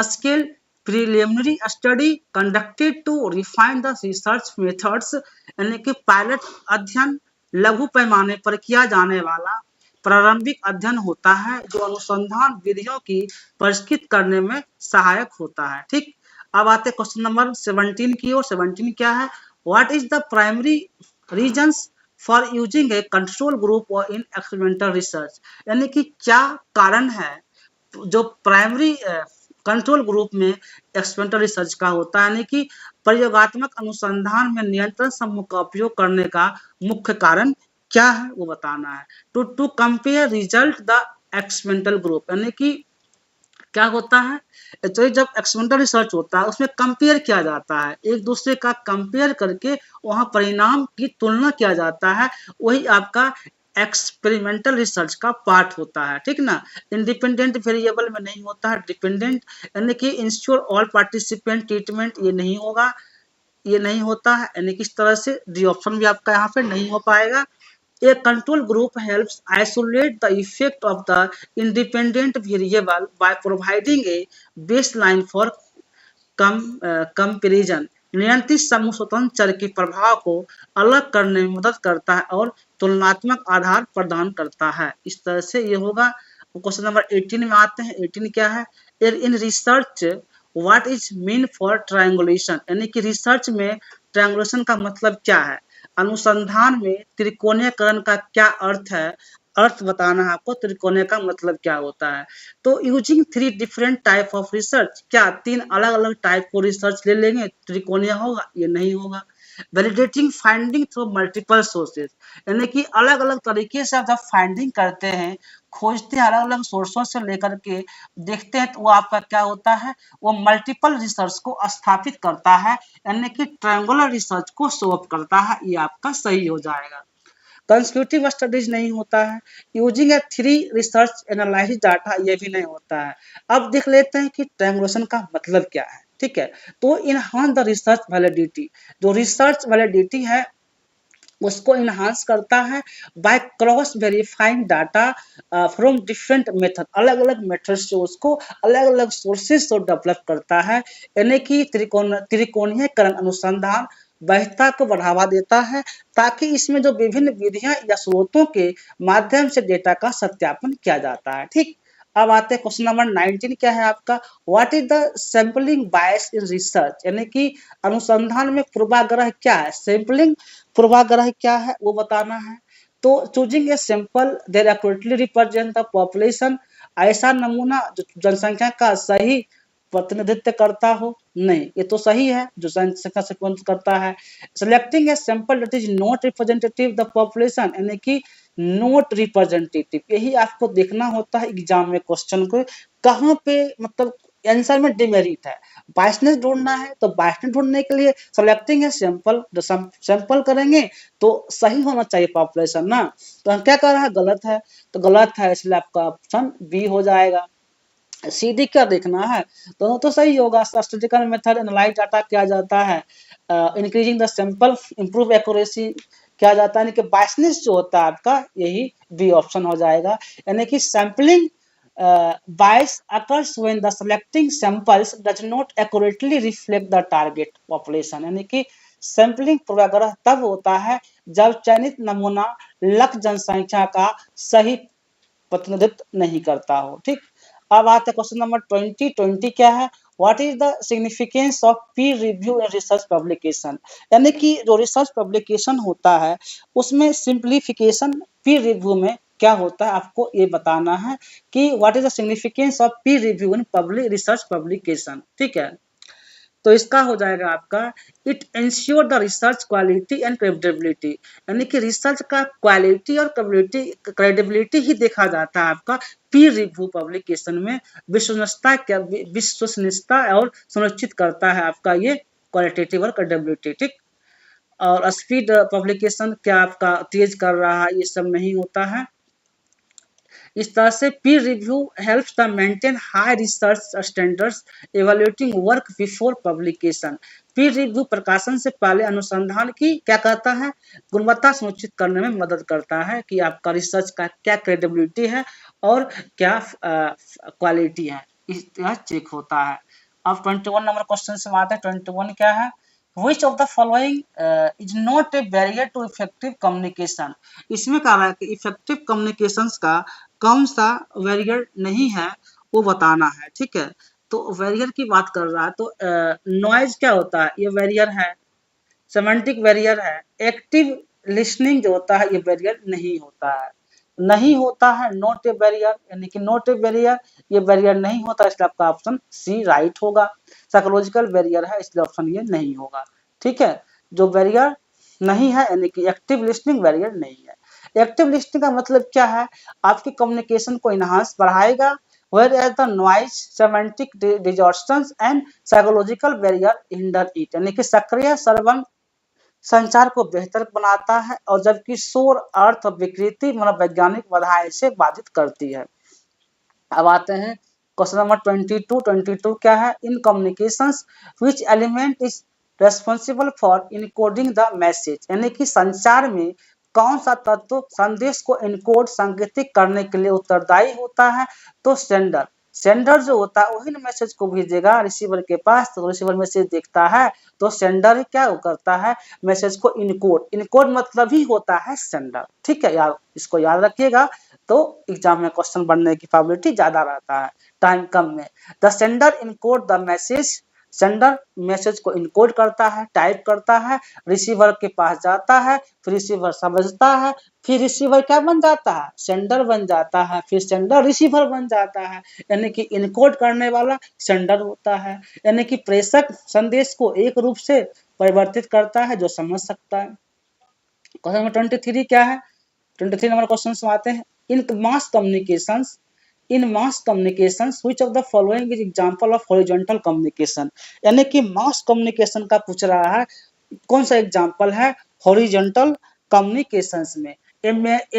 scale preliminary study conducted to refine the research methods, यानी कि पायलट अध्ययन लघु पैमाने पर किया जाने वाला प्रारंभिक अध्ययन होता है जो अनुसंधान विधियों की परिष्कृत करने में सहायक होता है, ठीक। अब आते क्वेश्चन नंबर 17 की ओर। 17 क्या है? What is the primary reasons for using A control group in experimental research, यानी कि क्या कारण है जो प्राइमरी कंट्रोल ग्रुप में एक्सपेरिमेंटल रिसर्च का होता है, यानी कि प्रयोगात्मक अनुसंधान में नियंत्रण समूह का उपयोग करने का मुख्य कारण क्या है वो बताना है। To compare result the experimental group, यानी कि क्या होता है, तो जब एक्सपेरिमेंटल रिसर्च होता है उसमें कंपेयर किया जाता है, एक दूसरे का कंपेयर करके वहां परिणाम की तुलना किया जाता है, वही आपका एक्सपेरिमेंटल रिसर्च का पार्ट होता है, ठीक ना। इंडिपेंडेंट वेरिएबल में नहीं होता है, डिपेंडेंट, यानी कि इंश्योर ऑल पार्टिसिपेंट ट्रीटमेंट, ये नहीं होगा, ये नहीं होता है, यानी कि इस तरह से डी ऑप्शन भी आपका यहाँ पे नहीं हो पाएगा। A control group helps isolate the effect of the independent variable by providing a baseline for comparison. नियंत्रित समूह स्वतंत्र चर के प्रभाव को अलग करने में मदद करता है और तुलनात्मक आधार प्रदान करता है। इस तरह से ये होगा। क्वेश्चन नंबर 18 में आते हैं। 18 क्या है? In research what is mean for triangulation, यानी कि रिसर्च में ट्रायंगुलेशन का मतलब क्या है, अनुसंधान में त्रिकोणीयकरण का क्या अर्थ है, अर्थ बताना है आपको, त्रिकोणीय का मतलब क्या होता है। तो using 3 different type of research, क्या 3 अलग अलग टाइप को रिसर्च ले लेंगे त्रिकोणीय होगा, ये नहीं होगा। Validating finding through multiple sources, यानी कि अलग अलग तरीके से आप जब फाइंडिंग करते हैं, खोजते हैं, अलग अलग सोर्सों से लेकर के देखते हैं, तो वो आपका क्या होता है, वो मल्टीपल रिसर्च को स्थापित करता है, यानी कि ट्रायंगुलर रिसर्च को शो अप करता है, ये आपका सही हो जाएगा। कंसेक्यूटिव स्टडीज नहीं होता है। यूजिंग ए 3 रिसर्च एनालिसिस डाटा, ये भी नहीं होता है। अब देख लेते हैं कि ट्रायंगुलेशन का मतलब क्या है, ठीक है। तो इनहांस द रिसर्च वैलिडिटी, जो रिसर्च वैलिडिटी है उसको इनहांस करता है by cross verifying data from different method, अलग अलग मेथड से उसको अलग अलग सोर्सेज से डेवलप करता है, यानी कि त्रिकोणीयकरण अनुसंधान वैधता को बढ़ावा देता है ताकि इसमें जो विभिन्न विधियां या स्रोतों के माध्यम से डेटा का सत्यापन किया जाता है। ठीक, अब आते हैं क्वेश्चन नंबर 19 क्या है आपका, what is the sampling bias in research, यानी कि अनुसंधान में पूर्वाग्रह क्या है, सैम्पलिंग पूर्वाग्रह क्या है वो बताना है। तो choosing a sample there accurately represent the population, ऐसा नमूना जो जनसंख्या का सही प्रतिनिधित्व करता हो, नहीं ये तो सही है जो जनसंख्या से प्रतिनिधित्व करता है। Selecting a sample that is not representative the population, यानी कि नॉट रिप्रेजेंटेटिव, यही आपको देखना होता है एग्जाम में क्वेश्चन को कहाँ पे मतलब आंसर में डिमेरिट है, बायसनेस ढूंढना है तो बायसनेस ढूंढने के लिए सेलेक्टिंग है सैंपल, जो सैंपल करेंगे तो सही होना चाहिए पॉपुलेशन ना, तो हम क्या कर रहे हैं गलत है, तो गलत है इसलिए आपका ऑप्शन बी हो जाएगा। सीधी क्या देखना है, दोनों तो सही होगा। स्टैटिस्टिकल मेथड एनालाइज डाटा किया जाता है, increasing the sample improve accuracy किया जाता है, यानी कि बायसनेस जो होता है आपका यही बी ऑप्शन हो जाएगा, यानी कि sampling bias occurs when the selecting samples does not accurately reflect the target population, यानी कि सैंपलिंग पूर्वाग्रह तब होता है जब चयनित नमूना लक्ष्य जनसंख्या का सही प्रतिनिधित्व नहीं करता हो। ठीक, अब आते हैं क्वेश्चन नंबर 20 क्या है, what is the significance of peer review and research publication, यानी कि जो रिसर्च पब्लिकेशन होता है उसमें सिंप्लीफिकेशन पीर रिव्यू में क्या होता है आपको ये बताना है कि what is the significance of peer review in public research publication. ठीक है, तो इसका हो जाएगा आपका it ensure the research quality and credibility, यानी कि रिसर्च का क्वालिटी और क्रेडिबिलिटी ही देखा जाता है आपका पीर रिव्यू पब्लिकेशन में, विश्वसनीयता और सुनिश्चित करता है आपका ये क्वालिटेटिव और क्रेडिबिलिटी। ठीक, और स्पीड पब्लिकेशन क्या आपका तेज कर रहा है, ये सब नहीं होता है। इस तरह से पीर review helps the maintain high research standards evaluating work before publication, Pir review प्रकाशन से पहले अनुसंधान की क्या करता है, गुणवत्ता सुनिश्चित करने में मदद करता है कि आपका रिसर्च का क्या क्रेडिबिलिटी है और क्या क्वालिटी है, यह चेक होता है। अब 21 नंबर क्वेश्चन से आते हैं। 21 क्या है, Which of the following is not a barrier to effective communication, इसमें कहा है कि इफेक्टिव कम्युनिकेशंस का कौन सा बैरियर नहीं है वो बताना है। ठीक है, तो बैरियर की बात कर रहा है तो नॉइज क्या होता है, ये बैरियर है, सेमेंटिक बैरियर है, एक्टिव लिसनिंग जो होता है ये बैरियर नहीं होता है, नहीं होता है नॉट ए बैरियर, यानी कि नॉट ए बैरियर ये बैरियर नहीं होता, इसलिए आपका ऑप्शन सी राइट होगा। साइकोलॉजिकल बैरियर है इसलिए ऑप्शन ये नहीं होगा। ठीक है, जो बैरियर नहीं है यानी कि एक्टिव लिसनिंग बैरियर नहीं है। एक्टिव लिसनिंग का मतलब क्या है, आपकी कम्युनिकेशन को इनहांस बढ़ाएगा, whereas the noise, semantic distortions and psychological barrier hinder it, यानी कि सक्रिय श्रवण संचार को बेहतर बनाता है और जबकि शोर अर्थ विकृति मनोवैज्ञानिक बाधाएं से बाधित करती है। अब आते हैं क्वेश्चन नंबर 22 क्या है, in communications which element is responsible for encoding the message, यानी कि संचार में कौन सा तत्व संदेश को इनकोड सांकेतिक करने के लिए उत्तरदायी होता है, तो सेंडर, सेंडर जो होता है वही मैसेज को भेजेगा रिसीवर के पास, तो रिसीवर मैसेज देखता है तो सेंडर क्या करता है, मैसेज को इनकोड, इनकोड मतलब ही होता है सेंडर। ठीक है यार, इसको याद रखिएगा तो एग्जाम में क्वेश्चन बनने की प्रोबेबिलिटी ज्यादा रहता है टाइम कम में। The sender encode the message, sender message को इनकोड करता है, टाइप करता है, रिसीवर के पास जाता है, फिर रिसीवर समझता है, फिर रिसीवर क्या बन जाता है, सेंडर बन जाता है, फिर सेंडर रिसीवर बन जाता है, यानी कि इनकोड करने वाला सेंडर होता है, यानी कि प्रेषक संदेश को एक रूप से परिवर्तित करता है जो समझ सकता है। क्वेश्चन नंबर 23 क्या है, 23 नंबर क्वेश्चन में आते हैं, in mass communications, in mass communications which of the following is example of horizontal communication, यानी कि मास कम्युनिकेशन का पूछ रहा है कौन सा एग्जांपल है हॉरिजॉन्टल कम्युनिकेशंस में। ए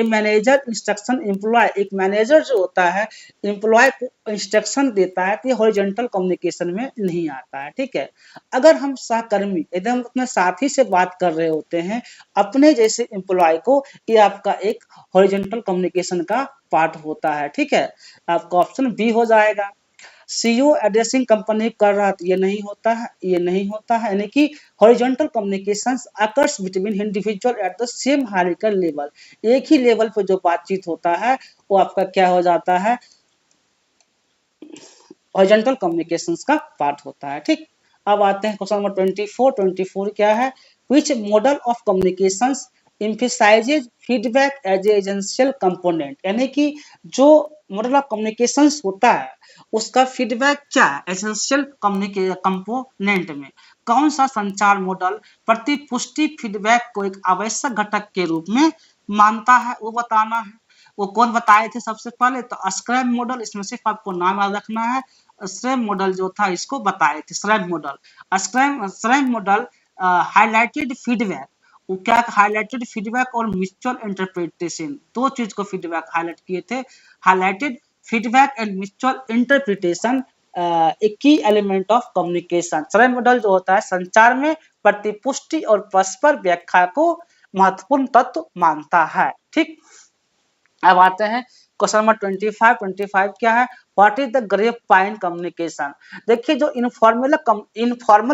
मैनेजर इंस्ट्रक्शन एम्प्लॉय, एक मैनेजर जो होता है एम्प्लॉय को इंस्ट्रक्शन देता है तो ये हॉरिजॉन्टल कम्युनिकेशन में नहीं आता है। ठीक है, अगर हम सहकर्मी एकदम अपने साथी से बात कर रहे होते हैं अपने जैसे एम्प्लॉय को, ये आपका एक हॉरिजॉन्टल कम्युनिकेशन का पार्ट होता है। ठीक है, आपका ऑप्शन बी हो जाएगा। सीईओ एड्रेसिंग कंपनी कर रहा तो ये नहीं होता है, ये नहीं होता है। यानी कि horizontal communications occurs between individual at the same hierarchical level, एक ही लेवल पर जो बातचीत होता है वो आपका क्या हो जाता है, हॉरिजॉन्टल कम्युनिकेशंस का पार्ट होता है। ठीक, अब आते हैं क्वेश्चन नंबर 24 क्या है, which model of communications emphasizes feedback as a essential component, यानी कि जो मॉडल ऑफ कम्युनिकेशंस होता है उसका फीडबैक क्या है एसेंशियल कंपोनेंट में, कौन सा संचार मॉडल प्रतिपुष्टि फीडबैक को एक आवश्यक घटक के रूप में मानता है वो बताना है। वो कौन बताए थे सबसे पहले, तो स्क्रैम मॉडल, इसमें सिर्फ आपको नाम याद रखना है, स्क्रैम मॉडल जो था इसको बताए थे। स्क्रैम मॉडल हाईलाइटेड फीडबैक, वो क्या हाईलाइटेड फीडबैक और म्यूचुअल इंटरप्रिटेशन, दो चीज को फीडबैक हाईलाइट किए थे। Highlighted feedback and mutual interpretation एक की element of communication. Scrum model जो होता है संचार में प्रतिपुष्टि और परस्पर व्याख्या को महत्वपूर्ण तत्व मानता है। ठीक, अब आते हैं क्वेश्चन नंबर 25 क्या है, what is the grapevine communication. देखिए जो इनफॉर्मल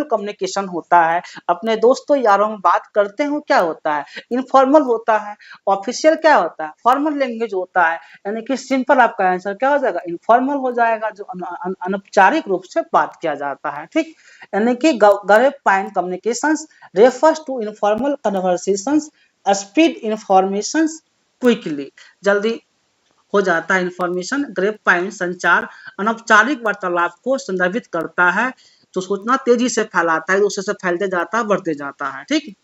कम्युनिकेशन होता है, अपने दोस्तों यारों में बात करते हैं, क्या होता है इनफॉर्मल होता है। ऑफिशियल क्या होता है, फॉर्मल लैंग्वेज होता है, यानी कि सिंपल आपका आंसर क्या हो जाएगा, इनफॉर्मल हो जाएगा, जो अनौपचारिक रूप से बात किया जाता है। ठीक, यानी कि grapevine communications refers to informal conversations, speed information quickly, जल्दी हो जाता है इंफॉर्मेशन। ग्रेप पाइन संचार अनौपचारिक वार्तालाप को संदर्भित करता है, जो सूचना तेजी से फैलाता है, दूसरे से फैलते जाता है, बढ़ते जाता है। ठीक,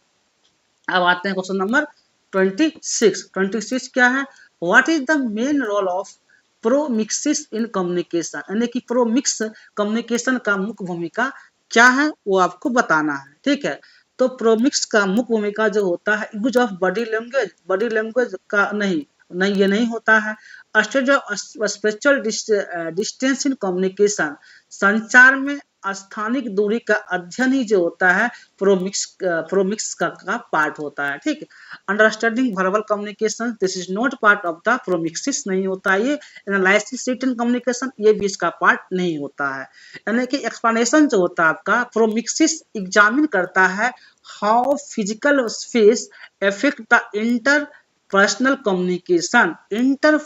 अब आते हैं क्वेश्चन नंबर 26 क्या है, what is the main role of proxemics in communication, यानी कि प्रोमिक्स कम्युनिकेशन का मुख्य भूमिका क्या है वो आपको बताना है। ठीक है, तो प्रोमिक्स का मुख्य भूमिका जो होता है यूज ऑफ बॉडी लैंग्वेज का नहीं ये नहीं होता है। Stage of special distance in communication, संचार में स्थानिक दूरी का अध्ययन ही जो होता है प्रोमिक्स का पार्ट होता है। ठीक, understanding verbal communication, this is not part of the proxemics, नहीं होता ये। एनालिसिस रिटन कम्युनिकेशन, ये भी इसका पार्ट नहीं होता है। यानी कि एक्सप्लेनेशन जो होता है आपका प्रोमिक्सिस एग्जामिन करता है how physical space affect the inter personal communication, inter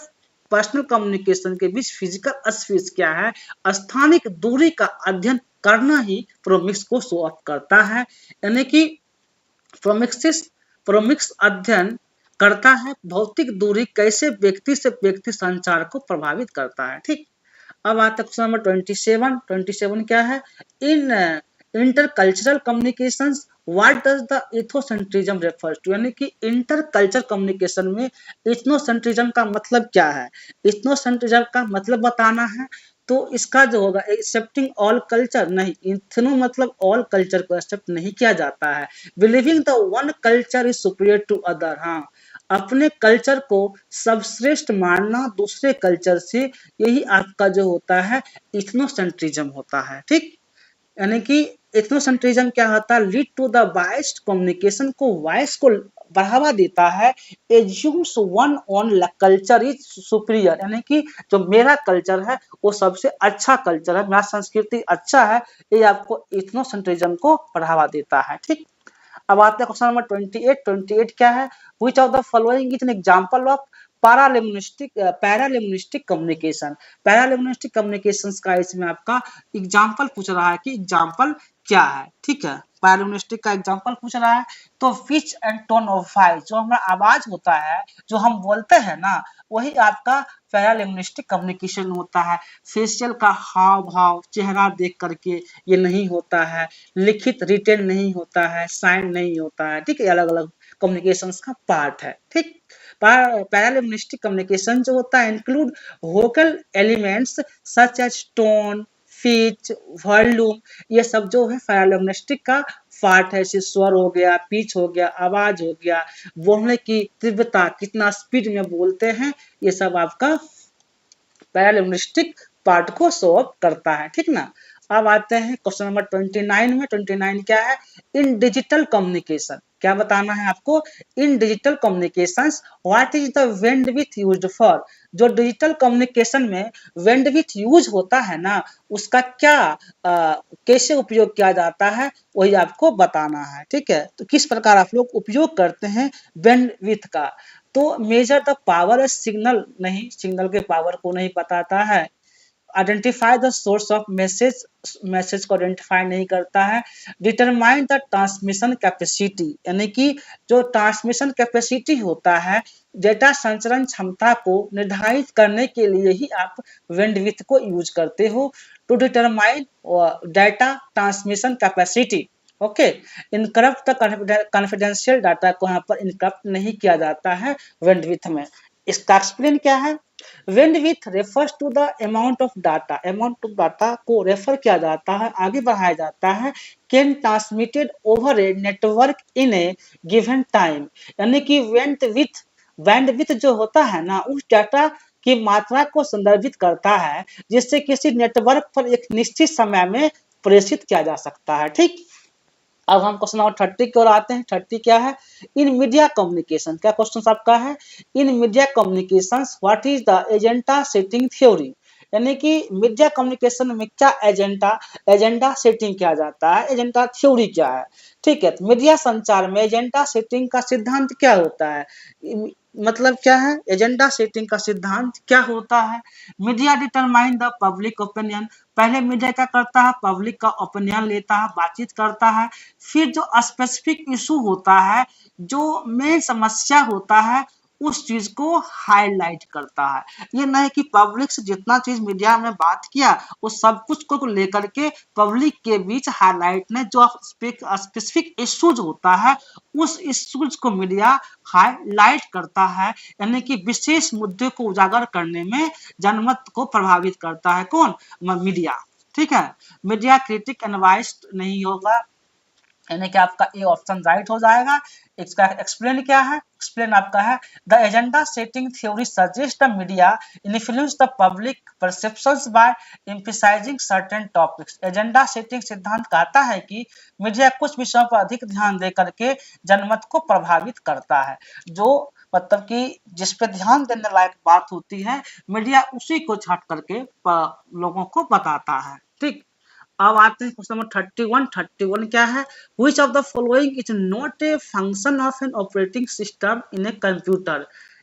personal communication के बीच फिजिकल स्पेस क्या है, स्थानिक दूरी का अध्ययन करना ही प्रोमिक्स को शो अप करता है। यानी कि प्रोमिक्स अध्ययन करता है भौतिक दूरी कैसे व्यक्ति से व्यक्ति संचार को प्रभावित करता है। ठीक, अब आता है क्वेश्चन नंबर 27 क्या है, in intercultural communications what does the ethnocentrism refers to, यानी कि इंटरकल्चर कम्युनिकेशन में इथनोसेंट्रिज्म का मतलब क्या है, इथनोसेंट्रिज्म का मतलब बताना है। तो इसका जो होगा एक्सेप्टिंग ऑल कल्चर, नहीं, इथनो मतलब ऑल कल्चर को एक्सेप्ट नहीं किया जाता है। Believing the one culture is superior to other, हाँ, अपने कल्चर को सर्वश्रेष्ठ मानना दूसरे कल्चर से, यही आपका जो होता है इथनोसेंट्रिज्म होता है। ठीक, यानी कि इथनोसेंट्रिज्म क्या होता है, lead to the biased communication को वायस को बढ़ावा देता है। Assumes one on culture is superior, यानी कि जो मेरा कल्चर है वो सबसे अच्छा कल्चर है, मेरा संस्कृति अच्छा है, ये आपको इथनोसेंट्रिज्म को बढ़ावा देता है। ठीक, अब आते हैं क्वेश्चन नंबर 28 क्या है, which of the following is an example of paralinguistic communication. Paralinguistic communications का इसमें आपका एग्जांपल पूछ रहा है कि एग्जांपल क्या है। ठीक है, पैरालिंग्विस्टिक का एग्जांपल पूछ रहा है, तो pitch and tone of voice, जो हमारा आवाज होता है, जो हम बोलते हैं ना, वही आपका पैरालिंग्विस्टिक कम्युनिकेशन होता है। फेशियल का हाव भाव, चेहरा देख करके ये नहीं होता है, लिखित रिटेन नहीं होता है, साइन नहीं होता है। ठीक है, अलग अलग कम्युनिकेशंस का पार्ट है। ठीक, पैरालिंग्विस्टिक कम्युनिकेशन जो होता है include vocal elements such as tone, pitch, volume, ये सब जो है पैरालिंग्विस्टिक का पार्ट है। जैसे स्वर हो गया, पिच हो गया, आवाज हो गया, बोलने की तीव्रता, कितना स्पीड में बोलते हैं, ये सब आपका पैरालिंग्विस्टिक पार्ट को शो अप करता है। ठीक ना, अब आते हैं क्वेश्चन नंबर 29 में। 29 क्या है? इन डिजिटल कम्युनिकेशन, क्या बताना है आपको? इन digital communications what is the bandwidth used for? जो डिजिटल कम्युनिकेशन में बैंडविड्थ यूज होता है ना, उसका क्या कैसे उपयोग किया जाता है, वही आपको बताना है। ठीक है, तो किस प्रकार आप लोग उपयोग करते हैं बैंडविड्थ का? तो मेजर द पावर सिग्नल, नहीं, सिग्नल के पावर को नहीं बताता है। Identify the source of message, message को आइडेंटिफाई नहीं करता है। डिटरमाइन द ट्रांसमिशन कैपेसिटी, यानी कि जो ट्रांसमिशन कैपेसिटी होता है, डेटा संचरण क्षमता को निर्धारित करने के लिए ही आप बैंडविड्थ को यूज करते हो। To determine data transmission capacity, okay. Encrypt the confidential data को यहाँ पर इनकरप्ट नहीं किया जाता है बैंडविड्थ में। इसका एक्सप्लेन क्या है? Bandwidth refers to the amount of data, amount of data को रेफर किया जाता है, आगे बढ़ाया जाता है, can transmitted over a network in a given time, यानी कि बैंडविड्थ जो होता है ना, उस डाटा की मात्रा को संदर्भित करता है जिससे किसी नेटवर्क पर एक निश्चित समय में प्रेषित किया जा सकता है। ठीक, अब हम क्वेश्चन नंबर 30 की ओर आते हैं। 30 क्या है? इन मीडिया कम्युनिकेशन, क्या क्वेश्चन आपका है? In media communication what is the agenda setting theory, यानी कि मीडिया कम्युनिकेशन में क्या एजेंडा सेटिंग किया जाता है, एजेंडा थ्योरी क्या है? ठीक है, तो मीडिया संचार में एजेंडा सेटिंग का सिद्धांत क्या होता है? मतलब क्या है एजेंडा सेटिंग का सिद्धांत क्या होता है? Media determine the public opinion, पहले मीडिया क्या करता है? पब्लिक का ओपिनियन लेता है, बातचीत करता है, फिर जो स्पेसिफिक इशू होता है, जो मेन समस्या होता है, उस चीज को हाईलाइट करता है। ये नहीं कि पब्लिक से जितना चीज मीडिया में बात किया वो सब कुछ को लेकर के पब्लिक के बीच हाईलाइट ने जो स्पेसिफिक इश्यूज होता है उस इश्यूज को मीडिया हाईलाइट करता है, यानी कि विशेष मुद्दे को उजागर करने में जनमत को प्रभावित करता है। कौन? मीडिया। ठीक है, मीडिया क्रिटिक एनवाइस्ड नहीं होगा, यानी कि आपका ए ऑप्शन राइट हो जाएगा। इसका एक्सप्लेन क्या है? एक्सप्लेन आपका है the agenda setting theory suggest the media influence the public perceptions by emphasising certain topics. Agenda setting सिद्धांत कहता है कि मीडिया कुछ विषयों पर अधिक ध्यान दे करके जनमत को प्रभावित करता है, जो मतलब कि जिस पे ध्यान देने लायक बात होती है मीडिया उसी को छाट करके लोगों को बताता है। ठीक, अब आते हैं क्वेश्चन नंबर 31। 31 क्या है? Which of the following is not a function of an operating system in a computer,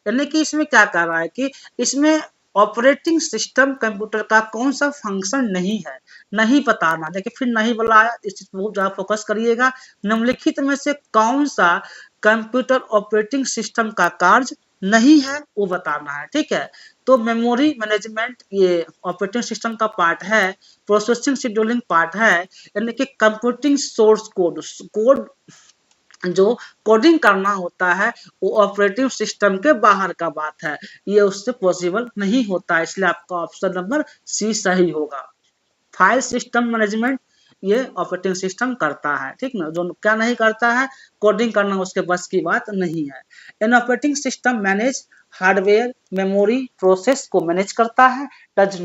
यानी कि इसमें क्या कर रहा है कि इसमें ऑपरेटिंग सिस्टम कंप्यूटर का कौन सा फंक्शन नहीं है, नहीं बताना। देखिए फिर नहीं बोला है, इस चीज पर बहुत ज्यादा फोकस करिएगा। निम्नलिखित में से कौन सा कंप्यूटर ऑपरेटिंग सिस्टम का कार्य नहीं है वो बताना है। ठीक है, तो मेमोरी मैनेजमेंट ये ऑपरेटिंग सिस्टम का पार्ट है, प्रोसेसिंग शेड्यूलिंग पार्ट है, यानी कि कंप्यूटिंग सोर्स कोड जो कोडिंग करना होता है वो ऑपरेटिंग सिस्टम के बाहर का बात है, ये उससे पॉसिबल नहीं होता है, इसलिए आपका ऑप्शन नंबर सी सही होगा। फाइल सिस्टम मैनेजमेंट ये ऑपरेटिंग सिस्टम करता है, ठीक ना, जो क्या नहीं करता है? कोडिंग करना उसके बस की बात नहीं है। An operating system manage hardware memory process को मैनेज करता है। Does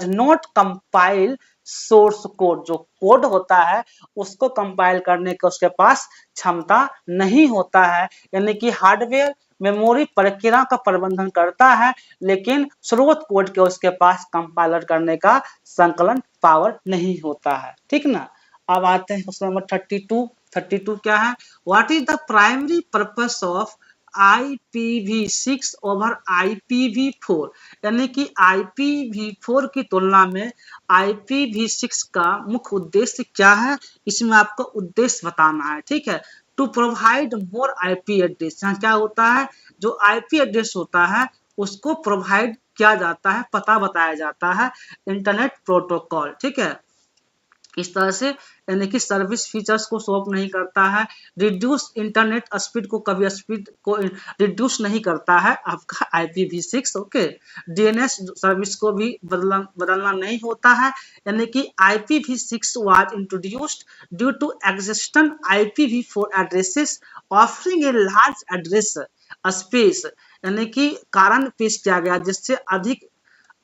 not compile source code, जो कोड होता है उसको कंपाइल करने का उसके पास क्षमता नहीं होता है, यानी कि हार्डवेयर मेमोरी प्रक्रिया का प्रबंधन करता है लेकिन स्रोत कोड के उसके पास कंपाइलर करने का संकलन पावर नहीं होता है। ठीक ना, अब आते हैं क्वेश्चन नंबर 32। 32 क्या है? What is the primary purpose of IPv6 over IPv4, यानी कि IPv4 की तुलना में IPv6 का मुख्य उद्देश्य क्या है, इसमें आपको उद्देश्य बताना है। ठीक है, to provide more IP address, यहाँ क्या होता है? जो IP एड्रेस होता है उसको प्रोवाइड किया जाता है, पता बताया जाता है, इंटरनेट प्रोटोकॉल। ठीक है, इस तरह से यानी कि सर्विस फीचर्स को शो नहीं करता है। रिड्यूस इंटरनेट स्पीड को कभी स्पीड को रिड्यूस नहीं करता है आपका IPv6। ओके, DNS सर्विस को भी बदलना नहीं होता है, यानी कि IPv6 was introduced due to existent IPv4 addresses offering a large address space, यानी कि कारण पेश किया गया जिससे अधिक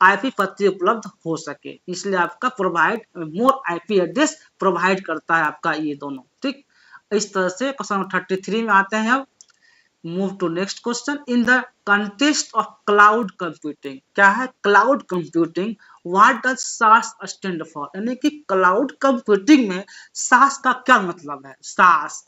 आईपी पते उपलब्ध हो सके, इसलिए आपका provide more IP address provide करता है आपका ये दोनों। ठीक, इस तरह से क्वेश्चन नंबर 33 में आते हैं। अब move to next question. In the context of cloud computing, क्या है cloud computing, what does SaaS stand for, यानी कि क्लाउड कंप्यूटिंग में सास का क्या मतलब है। सास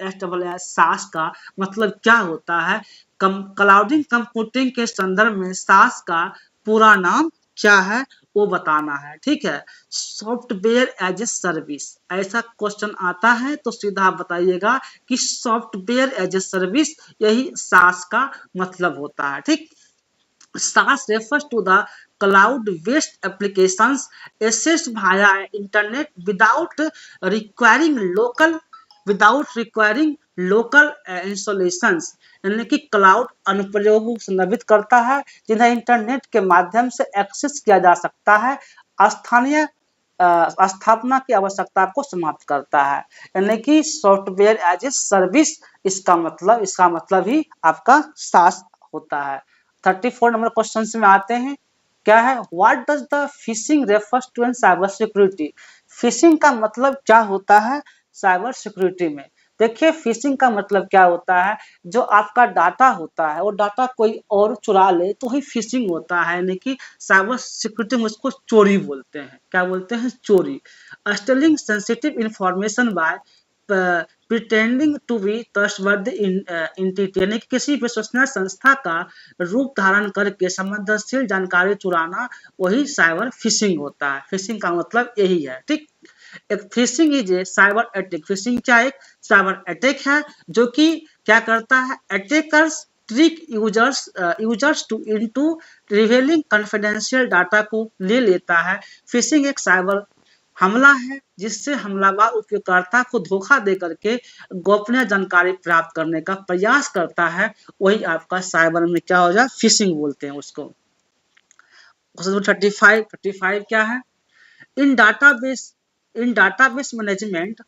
सास का मतलब क्या होता है। क्लाउडिंग कंप्यूटिंग के संदर्भ में सास का पूरा नाम क्या है वो बताना है। ठीक है, सॉफ्टवेयर एज ए सर्विस, ऐसा क्वेश्चन आता है तो सीधा आप बताइएगा कि सॉफ्टवेयर एज ए सर्विस, यही सास का मतलब होता है। ठीक, SaaS refers to the cloud-based applications accessed via internet without requiring local installations, यानी कि क्लाउड अनुप्रयोगों को संदर्भित करता है जिन्हें इंटरनेट के माध्यम से एक्सेस किया जा सकता है, स्थानीय स्थापना की आवश्यकता को समाप्त करता है, यानी कि सॉफ्टवेयर एज ए सर्विस, इसका मतलब ही आपका SaaS होता है। 34 नंबर क्वेश्चन में आते हैं। क्या है, what does the phishing refers to in cyber security, phishing का मतलब क्या होता है साइबर सिक्योरिटी में। देखिए फिशिंग का मतलब क्या होता है, जो आपका डाटा होता है वो डाटा कोई और चुरा ले तो ही फिशिंग होता है, यानी कि साइबर सिक्योरिटी में उसको चोरी बोलते हैं। क्या बोलते हैं, चोरी। Stealing sensitive information by pretending to be trustworthy entity, यानी कि किसी विश्वसनीय संस्था का रूप धारण करके संवेदनशील जानकारी चुराना, वही साइबर फिशिंग होता है। फिशिंग का मतलब यही है। ठीक, एक fishing is a cyber attack, fishing क्या एक साइबर अटैक है जो कि क्या करता है, attackers trick users to into revealing confidential data को ले लेता है। फिशिंग एक साइबर हमला है जिससे हमलावर उपयोगकर्ता को धोखा दे करके गोपनीय जानकारी प्राप्त करने का प्रयास करता है, वही आपका साइबर में क्या हो जाए, फिशिंग बोलते हैं उसको। 35 क्या है, इन database management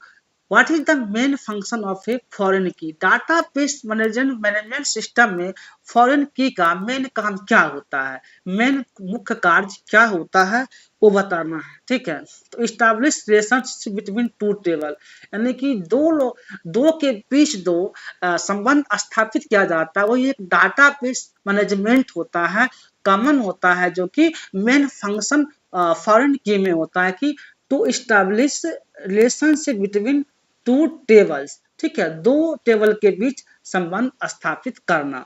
what is the main function of a foreign की, डाटाबेस मैनेजमेंट सिस्टम में फॉरेन की का मेन काम क्या होता है, मेन मुख्य कार्य क्या होता है वो बताना है। ठीक है, तो establish relationship between to table, यानी कि दो के बीच संबंध स्थापित किया जाता है, वो एक डाटाबेस मैनेजमेंट होता है, कॉमन होता है, जो कि मेन फंक्शन फॉरेन की में होता है कि to establish relationship between two tables. ठीक है, दो टेबल के बीच संबंध स्थापित करना।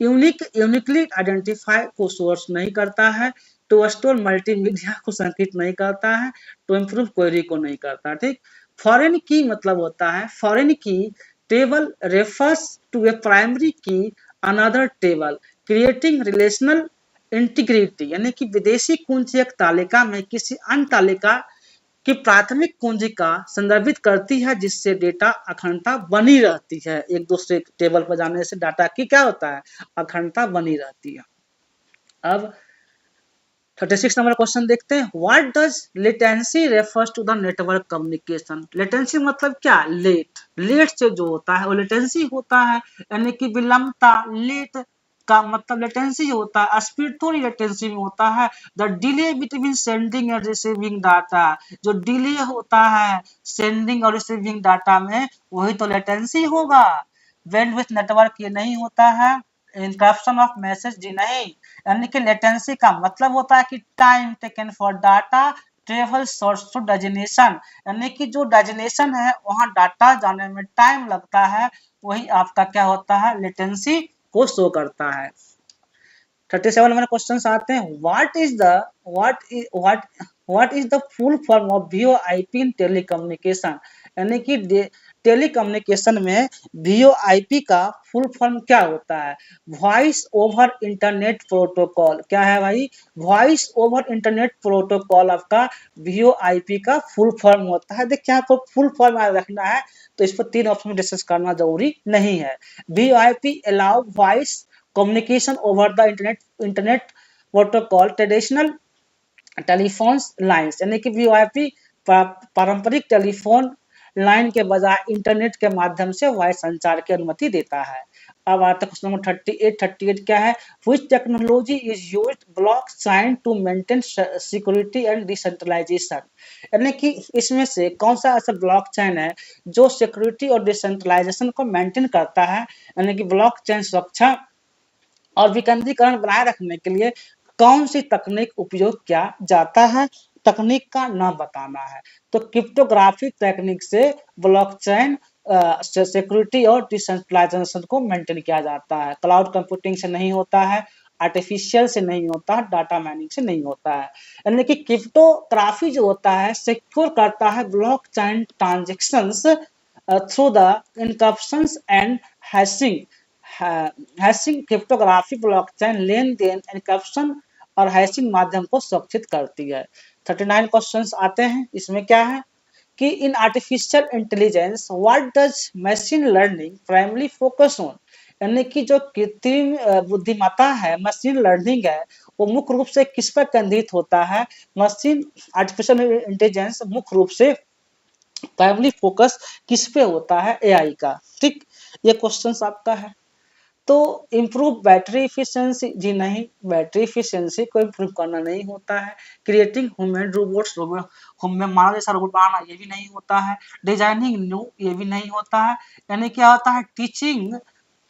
यूनिकली आइडेंटिफाई को सोर्स नहीं करता है, टू स्टोर मल्टीमीडिया को संचित नहीं करता है, टू इम्प्रूव क्वेरी को नहीं करता। ठीक, फॉरेन की मतलब होता है, foreign key table refers to a primary key another table creating relational integrity, यानी कि विदेशी कुंजी एक तालिका में किसी अन्य तालिका की प्राथमिक कुंजी का संदर्भित करती है, जिससे डेटा अखंडता बनी रहती है। एक दूसरे टेबल पर जाने से डाटा की क्या होता है, अखंडता बनी रहती है। अब 36 नंबर क्वेश्चन देखते हैं। What does latency refers to the network communication, latency मतलब क्या, लेट से जो होता है वो लेटेंसी होता है, यानी कि विलंबता, लेट का मतलब लेटेंसी होता है, स्पीड थोड़ी लेटेंसी में होता है। The delay between sending end receiving data, जो डिले होता है सेंडिंग और रिसीविंग डाटा में, वही तो लेटेंसी होगा। बैंडविड्थ नेटवर्क ये नहीं होता है, इंटरप्शन ऑफ मैसेज जी नहीं, यानी कि लेटेंसी का मतलब होता है कि time taken for data travel source to destination, यानी कि जो डेस्टिनेशन है वहां डाटा जाने में टाइम लगता है, वही आपका क्या होता है, लेटेंसी को शो करता है। 37 नंबर क्वेश्चन आते हैं। What is the full form of VoIP in telecommunication, यानी कि टेलीकम्युनिकेशन में वीओआईपी का फुल फॉर्म क्या होता है, वॉइस ओवर इंटरनेट प्रोटोकॉल। क्या है भाई, वॉइस ओवर इंटरनेट प्रोटोकॉल आपका वीओआईपी का फुल फॉर्म होता है। देखिए यहाँ पर फुल फॉर्म रखना है तो इस पर 3 ऑप्शन डिस्कस करना जरूरी नहीं है। VoIP allow voice communication over the internet protocol traditional telephones lines, यानी कि वीओआईपी पारंपरिक टेलीफोन लाइन के बजाय इंटरनेट के माध्यम से वॉइस संचार की अनुमति देता है। अब आता है क्वेश्चन नंबर 38 क्या है, which technology is used blockchain to maintain security and decentralisation, यानी कि इसमें से कौन सा ऐसा ब्लॉकचेन है जो सिक्योरिटी और डिसेंट्रलाइजेशन को मेंटेन करता है, यानी कि ब्लॉकचेन सुरक्षा और विकेंद्रीकरण बनाए रखने के लिए कौन सी तकनीक उपयोग किया जाता है, तकनीक का नाम बताना है। तो क्रिप्टोग्राफी तकनीक से ब्लॉकचेन सिक्योरिटी और डिसेंट्रलाइजेशन को मेंटेन किया जाता है। क्लाउड कंप्यूटिंग से नहीं होता है, आर्टिफिशियल से नहीं होता है, डाटा माइनिंग से नहीं होता है। यानी कि क्रिप्टोग्राफी जो होता है सिक्योर करता है blockchain transactions through the encryptions and hashing. Hashing cryptography blockchain लेन देन एन्क्रिप्शन और हैशिंग माध्यम को सुरक्षित करती है। 39 क्वेश्चंस आते हैं, इसमें क्या है कि in artificial intelligence what does machine learning primary focus on, यानी कि जो कृत्रिम बुद्धिमत्ता है, मशीन लर्निंग है, वो मुख्य रूप से किस पर केंद्रित होता है। मशीन आर्टिफिशियल इंटेलिजेंस मुख्य रूप से प्राइमरी फोकस किस पे होता है, एआई का। ठीक, ये क्वेश्चन आपका है। तो इम्प्रूव बैटरी इफिशियंसी, जी नहीं, बैटरी इफिशियंसी को इम्प्रूव करना नहीं होता है। क्रिएटिंग ह्यूमन रोबोट्स, में मानव जैसा रोबोट बनाना, ये भी नहीं होता है। डिजाइनिंग न्यू, ये भी नहीं होता है। यानी क्या होता है, teaching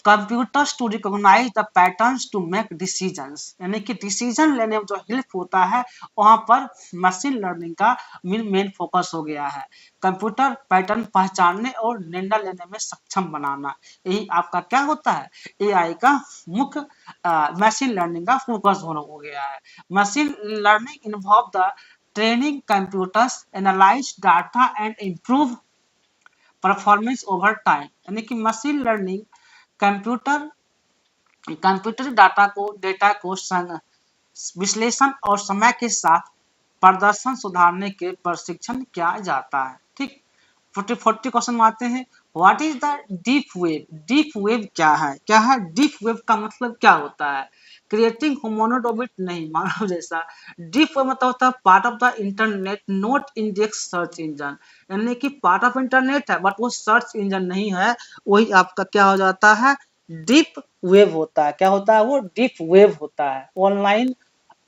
computers to recognise the patterns to make decisions, यानी कि डिसीजन लेने में जो हेल्प होता है वहां पर मशीन लर्निंग का मेन फोकस हो गया है। कंप्यूटर पैटर्न पहचानने और निर्णय लेने में सक्षम बनाना, यही आपका क्या होता है, एआई का मुख्य मशीन लर्निंग का फोकस हो गया है। Machine learning involve the training computers analyse data and improve performance over time, यानी कि machine learning computer computer data को विश्लेषण और समय के साथ प्रदर्शन सुधारने के प्रशिक्षण किया जाता है। ठीक, 40 क्वेश्चन में आते हैं। What is the deep wave, deep wave क्या है डीप वेव का मतलब क्या होता है। क्रिएटिंग ह्यूमनॉइड ऑर्बिट, नहीं, मानव जैसा। डीप वेव मतलब होता है part of the internet not index search engine, यानी कि पार्ट ऑफ इंटरनेट है बट वो सर्च इंजन नहीं है, वही आपका क्या हो जाता है, डीप वेव होता है। क्या होता है वो, डीप वेव होता है। ऑनलाइन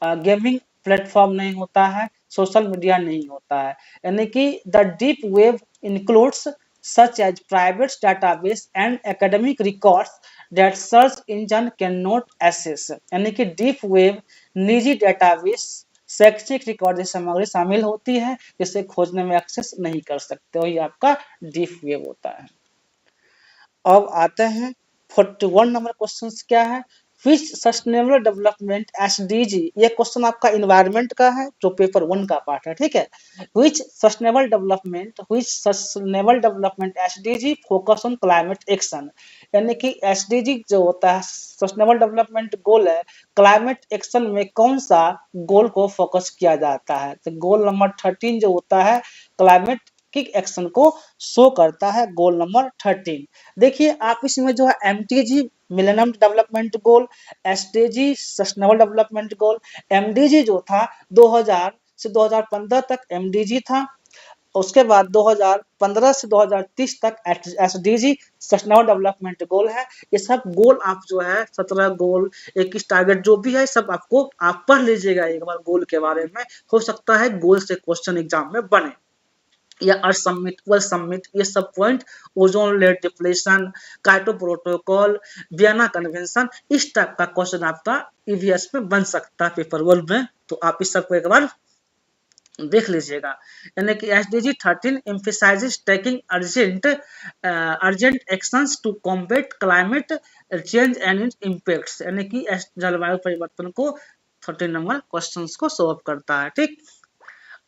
गेमिंग प्लेटफॉर्म नहीं होता है, सोशल मीडिया नहीं होता है। यानी कि the deep web includes such as private database and academic records that search engine can not access, यानी कि डीप वेव निजी डेटाबेस, शैक्षिक रिकॉर्ड जैसी सामग्री शामिल होती है जिसे खोजने में एक्सेस नहीं कर सकते, वही आपका डीप वेव होता है। अब आते हैं 41 नंबर क्वेश्चन क्या है, विच सस्टेनेबल डेवलपमेंट एसडीजी, ये क्वेश्चन आपका इन्वायरमेंट का है जो पेपर 1 का पार्ट है। ठीक है, which sustainable development SDG focus on climate action, यानी कि एसडीजी जो होता है सस्टेनेबल डेवलपमेंट गोल है, क्लाइमेट एक्शन में कौन सा गोल को फोकस किया जाता है। तो गोल नंबर 13 जो होता है क्लाइमेट की एक्शन को शो करता है, गोल नंबर 13। देखिए आप इसमें जो है MTG millennium development goal, SDG sustainable development goal, MDG जो था 2000 से 2015 तक एमडीजी था, उसके बाद 2015 से 2030 तक एसडीजी सस्टेनेबल डेवलपमेंट गोल है। ये सब गोल आप जो है 17 गोल 21 टारगेट जो भी है सब आपको आप पढ़ लीजिएगा एक बार गोल के बारे में, हो सकता है गोल से क्वेश्चन एग्जाम में बने, या अर्थ समिट, वर्ल्ड समिट, ये सब point, ozone layer depletion, Kyoto protocol, Vienna convention, इस टाइप का क्वेश्चन आपका ईवीएस में बन सकता है पेपर 1 में, तो आप इस सबको एक बार देख लीजिएगा। यानी कि SDG 13 emphasises taking urgent actions to combat climate change and its impacts, यानी कि जलवायु परिवर्तन को 13 नंबर क्वेश्चंस को सॉल्व करता है। ठीक,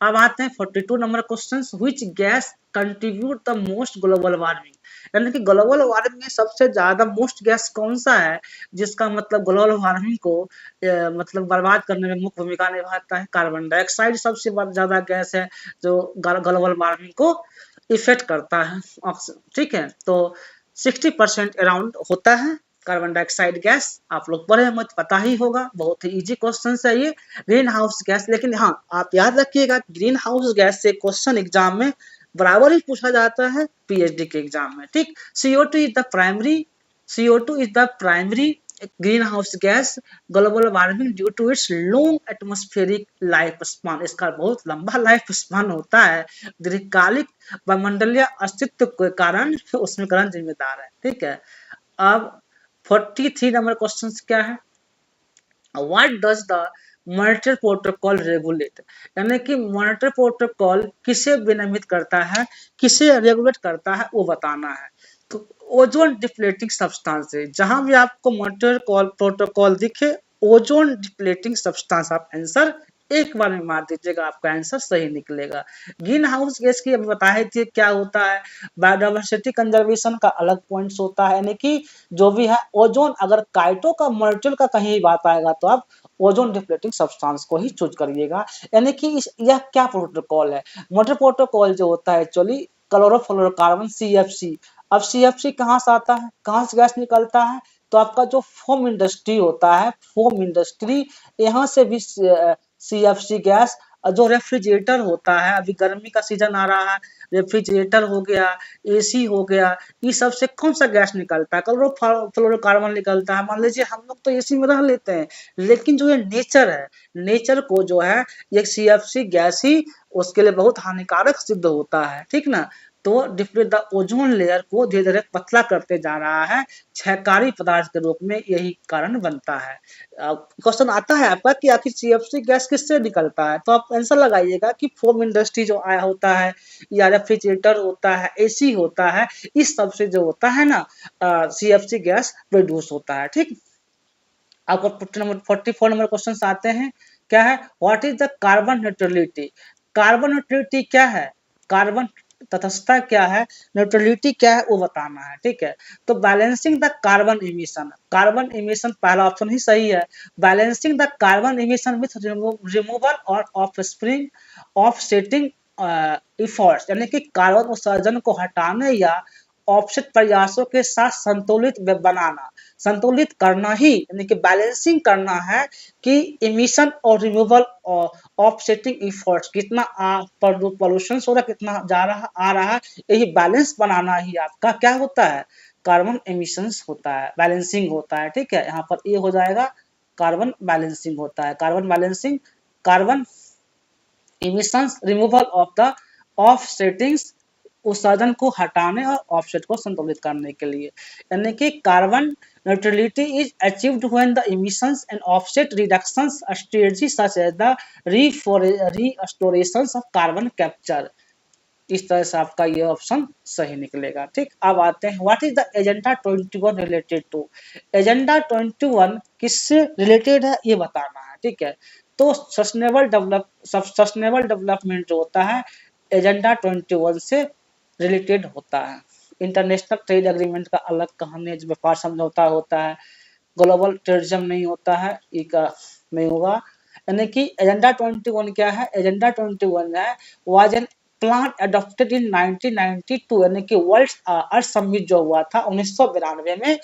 अब आते हैं 42 number question, which gas contribute the most global warming, यानी कि ग्लोबल वार्मिंग में सबसे ज्यादा मोस्ट गैस कौन सा है जिसका मतलब ग्लोबल वार्मिंग को मतलब बर्बाद करने में मुख्य भूमिका निभाता है। कार्बन डाइऑक्साइड सबसे ज्यादा गैस है जो ग्लोबल वार्मिंग को इफेक्ट करता है। ठीक है, तो 60% अराउंड होता है कार्बन डाइऑक्साइड गैस, आप लोग पढ़े मत, पता ही होगा, बहुत ही इजी क्वेश्चन है ये। ग्रीन हाउस गैस, लेकिन हाँ आप याद रखिएगा ग्रीन हाउस गैस से क्वेश्चन एग्जाम में बराबर ही पूछा जाता है पीएचडी के एग्जाम में। ठीक, CO2 is the primary CO2 is the primary greenhouse gas global warming due to its long atmospheric life span. इसका बहुत लंबा लाइफ स्पान होता है, दीर्घकालिक वायुमंडलीय अस्तित्व के कारण उसमें कारण जिम्मेदार है। ठीक है, अब 43 नंबर क्वेश्चन क्या है, what does the monetary protocol regulate, यानी कि मॉनिटरी प्रोटोकॉल किसे विनियमित करता है, किसे रेगुलेट करता है, वो बताना है। तो ओजोन डिप्लेटिंग सब्सटेंस है, जहां भी आपको मॉनिटरी प्रोटोकॉल दिखे ओजोन डिप्लेटिंग सब्सटेंस आप आंसर एक बार में मार दीजिएगा, आपका आंसर सही निकलेगा। ग्रीन हाउस गैस की अभी बताए थे क्या होता है, बायोडाइवर्सिटी कंजर्वेशन का अलग पॉइंट्स होता है, यानी कि जो भी है ओजोन, अगर काइटो का मॉलिक्यूल का कहीं बात आएगा तो आप ओजोन डिप्लेटिंग सब्सटेंस को ही चूज करिएगा। यानी कि यह क्या प्रोटोकॉल है, मोटर प्रोटोकॉल जो होता है एक्चुअली क्लोरोफ्लोरोकार्बन CFC। अब CFC कहाँ से आता है, कहाँ से गैस निकलता है, तो आपका जो फोम इंडस्ट्री होता है, फोम इंडस्ट्री, यहाँ से भी CFC गैस, जो रेफ्रिजरेटर होता है, अभी गर्मी का सीजन आ रहा है, रेफ्रिजरेटर हो गया, AC हो गया, इस सब से कौन सा गैस निकलता है, क्लोरोफ्लोरोकार्बन निकलता है। मान लीजिए हम लोग तो AC में रह लेते हैं, लेकिन जो ये नेचर है, नेचर को जो है ये CFC गैस ही उसके लिए बहुत हानिकारक सिद्ध होता है। ठीक ना, तो डिप्लीट द ओजोन लेयर को धीरे धीरे पतला करते जा रहा है, क्षयकारी पदार्थ के रूप में, यही कारण बनता है। क्वेश्चन आता है आपका कि आखिर CFC गैस किससे निकलता है, तो आप आंसर लगाइएगा कि फोम इंडस्ट्री जो आया होता है, या रेफ्रिजरेटर होता है, AC होता है, इस सब से जो होता है ना CFC गैस प्रोड्यूस होता है। ठीक, आपको 44 नंबर क्वेश्चन आते हैं, क्या है, what is the carbon neutrality, carbon neutrality क्या है, कार्बन तटस्थता क्या है, न्यूट्रलिटी क्या है, वो बताना है। ठीक है, तो balancing the carbon emission, carbon emission पहला ऑप्शन ही सही है, balancing the carbon emission with removal और off spring of setting efforts, यानी कि कार्बन उत्सर्जन को हटाने या ऑफसेट प्रयासों के साथ संतुलित बनाना, संतुलित करना ही, यानी कि बैलेंसिंग करना है कि इमिशन और रिमूवल ऑफसेटिंग इफर्ट्स, कितना पोल्यूशन हो रहा है, कितना जा रहा आ रहा, यही बैलेंस बनाना ही आपका क्या होता है, कार्बन एमिशंस होता है, बैलेंसिंग होता है। ठीक है, यहाँ पर ये हो जाएगा कार्बन बैलेंसिंग होता है, carbon balancing, carbon emissions removal of the offsettings, उत्सर्जन को हटाने और ऑफसेट को संतुलित करने के लिए, यानी कि carbon neutrality is achieved when the emissions and offset reductions strategy such as the restoration of carbon capture. इस तरह से आपका ये ऑप्शन सही निकलेगा। ठीक, अब आते हैं what is the agenda 21 related to, agenda 21 किससे रिलेटेड है ये बताना है। ठीक है, तो सस्टेनेबल डेवलपमेंट जो होता है एजेंडा 21 से रिलेटेड होता है। इंटरनेशनल ट्रेड एग्रीमेंट का अलग कहानी है, व्यापार समझौता होता है, ग्लोबल टेररिज्म नहीं होता है, ये का नहीं होगा। यानी कि एजेंडा 21 क्या है, एजेंडा 21 है was an plan adopted in 1992, यानी कि वर्ल्ड अर्थ समिट जो हुआ था 1992 में,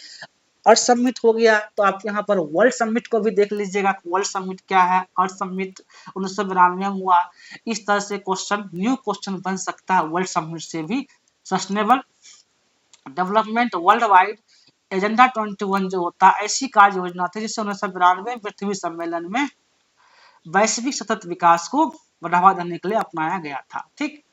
अर्थ समिट हो गया। तो आप यहाँ पर वर्ल्ड समिट को भी देख लीजिएगा, वर्ल्ड समिट क्या है, अर्थ समिट 1992 में हुआ। इस तरह से क्वेश्चन, न्यू क्वेश्चन बन सकता है वर्ल्ड समिट से भी। Sustainable development world wide agenda 21 जो होता है ऐसी कार्य योजना थी जिससे 1992 पृथ्वी सम्मेलन में वैश्विक सतत विकास को बढ़ावा देने के लिए अपनाया गया था। ठीक,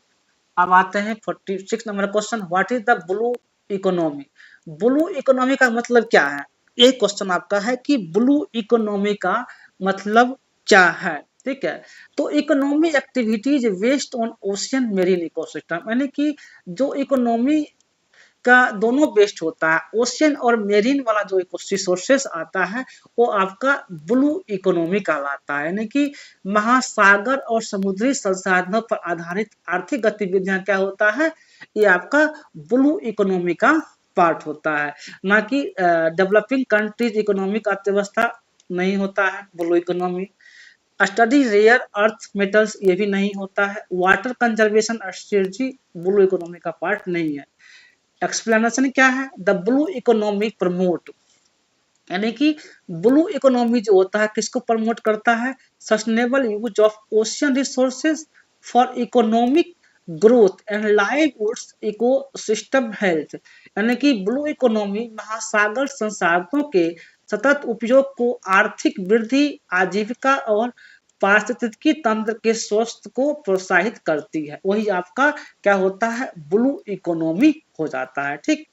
अब आते हैं 46 number question, what is the blue economy, blue economy का मतलब क्या है, ये क्वेश्चन आपका है कि ब्लू इकोनॉमी का मतलब क्या है। ठीक है, तो economy activities waste on ocean marine ecosystem, यानी कि जो इकोनॉमी का दोनों बेस्ड होता है, ओशियन और मेरीन वाला जो रिसोर्सेस आता है वो आपका ब्लू इकोनॉमी कहलाता है, यानी कि महासागर और समुद्री संसाधनों पर आधारित आर्थिक गतिविधियां क्या होता है, ये आपका ब्लू इकोनॉमी का पार्ट होता है, ना कि डेवलपिंग कंट्रीज इकोनॉमिक अर्थव्यवस्था नहीं होता है blue economy. Study rare earth metals ये भी नहीं होता है, water conservation strategy blue economy का पार्ट नहीं है। एक्सप्लेनेशन क्या है, द ब्लू इकोनॉमी प्रमोट, यानी कि ब्लू इकोनॉमी जो होता है किसको प्रमोट करता है, sustainable use of ocean resources for economic growth and livelihoods ecosystem health, यानी कि ब्लू इकोनॉमी महासागर संसाधनों के सतत उपयोग को आर्थिक वृद्धि, आजीविका और पारिस्थितिकी तंत्र के स्वास्थ्य को प्रोत्साहित करती है। वही आपका क्या होता है, ब्लू इकोनॉमी हो जाता है। ठीक,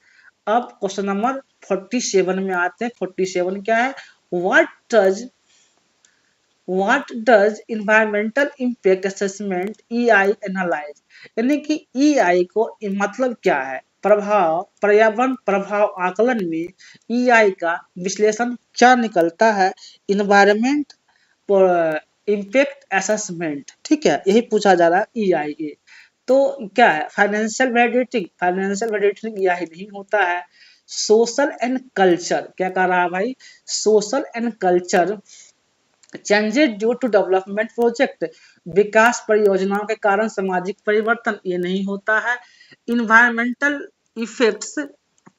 अब क्वेश्चन नंबर 47 में आते हैं। 47 क्या है, what does environmental impact assessment EI analyse, यानी कि EI को मतलब क्या है, प्रभाव, पर्यावरण प्रभाव आकलन में EI का विश्लेषण क्या निकलता है, इन्वायरमेंट इम्पैक्ट असेसमेंट। ठीक है, यही पूछा जा रहा है EIA। तो क्या है, financial validating, financial validating EI नहीं होता है। सोशल एंड कल्चर, क्या कह रहा है भाई, social and culture changes due to development project, विकास परियोजनाओं के कारण सामाजिक परिवर्तन, ये नहीं होता है। Environmental effects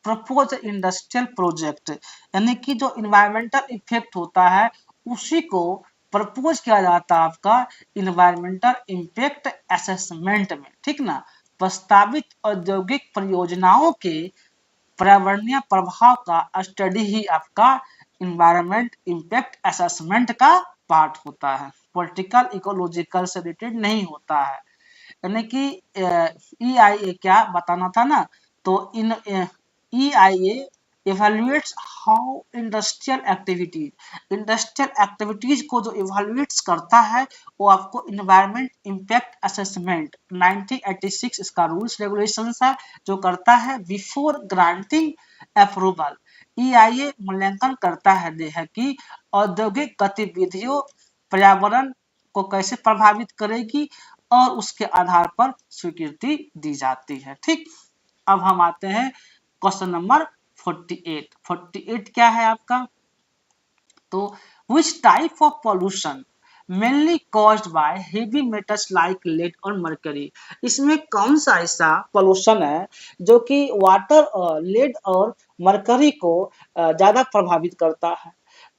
propose industrial project, यानी कि जो इन्वायरमेंटल इफेक्ट होता है उसी को प्रपोज किया जाता है आपका इन्वायरमेंटल इम्पैक्ट असेसमेंट में। ठीक ना, प्रस्तावित औद्योगिक परियोजनाओं के पर्यावरणीय प्रभाव का स्टडी ही आपका इन्वायरमेंट इम्पैक्ट असेसमेंट का पार्ट होता है, पॉलिटिकल इकोलॉजिकल से रिलेटेड नहीं होता है। यानी कि EIA क्या बताना था ना, तो इन EIA evaluates how industrial activities को जो इवेल्युएट्स करता है वो आपको इन्वायरमेंट इम्पैक्ट असेसमेंट 1986 इसका रूल्स रेगुलेशंस है जो करता है बिफोर ग्रांटिंग अप्रूवल। EIA मूल्यांकन करता है कि औद्योगिक गतिविधियों पर्यावरण को कैसे प्रभावित करेगी और उसके आधार पर स्वीकृति दी जाती है। ठीक, अब हम आते हैं क्वेश्चन नंबर 48। 48 क्या है आपका, तो which type of pollution mainly caused by heavy metals like lead और mercury, इसमें कौन सा ऐसा पोल्यूशन है जो कि वाटर, लेड और मरकरी को ज्यादा प्रभावित करता है,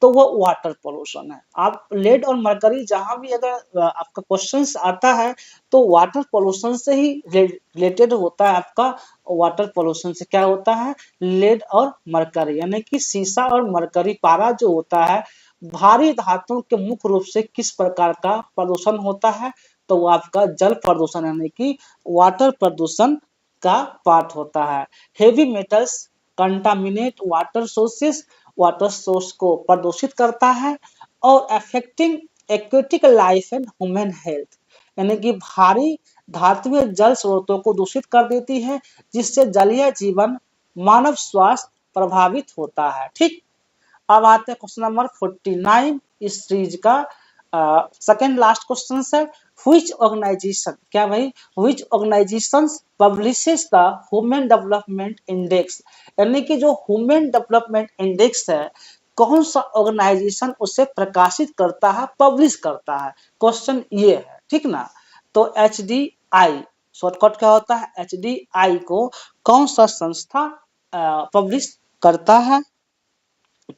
तो वो वाटर पोल्यूशन है। आप लेड और मरकरी जहां भी अगर आपका क्वेश्चंस आता है तो वाटर पोल्यूशन से ही रिलेटेड होता है। आपका वाटर पोल्यूशन से क्या होता है, लेड और मरकरी, यानी कि सीसा और मरकरी पारा जो होता है, भारी धातुओं के मुख्य रूप से किस प्रकार का प्रदूषण होता है, तो वो आपका जल प्रदूषण यानी कि वाटर प्रदूषण का पार्ट होता है। Heavy metals contaminate water sources, water source को प्रदूषित करता है और affecting aquatic life and human health, यानी कि भारी धातुएं जल स्रोतों को दूषित कर देती है जिससे जलीय जीवन, मानव स्वास्थ्य प्रभावित होता है। ठीक, अब आते हैं क्वेश्चन नंबर 49 इस सीरीज का सेकंड लास्ट क्वेश्चन है। व्हिच ऑर्गेनाइजेशन, क्या भाई, which organisations publishes the human development index, यानी कि जो ह्यूमन डेवलपमेंट इंडेक्स है कौन सा ऑर्गेनाइजेशन उसे प्रकाशित करता है, पब्लिश करता है, क्वेश्चन ये है। ठीक ना, तो HDI शॉर्टकट क्या होता है, HDI को कौन सा संस्था पब्लिश करता है,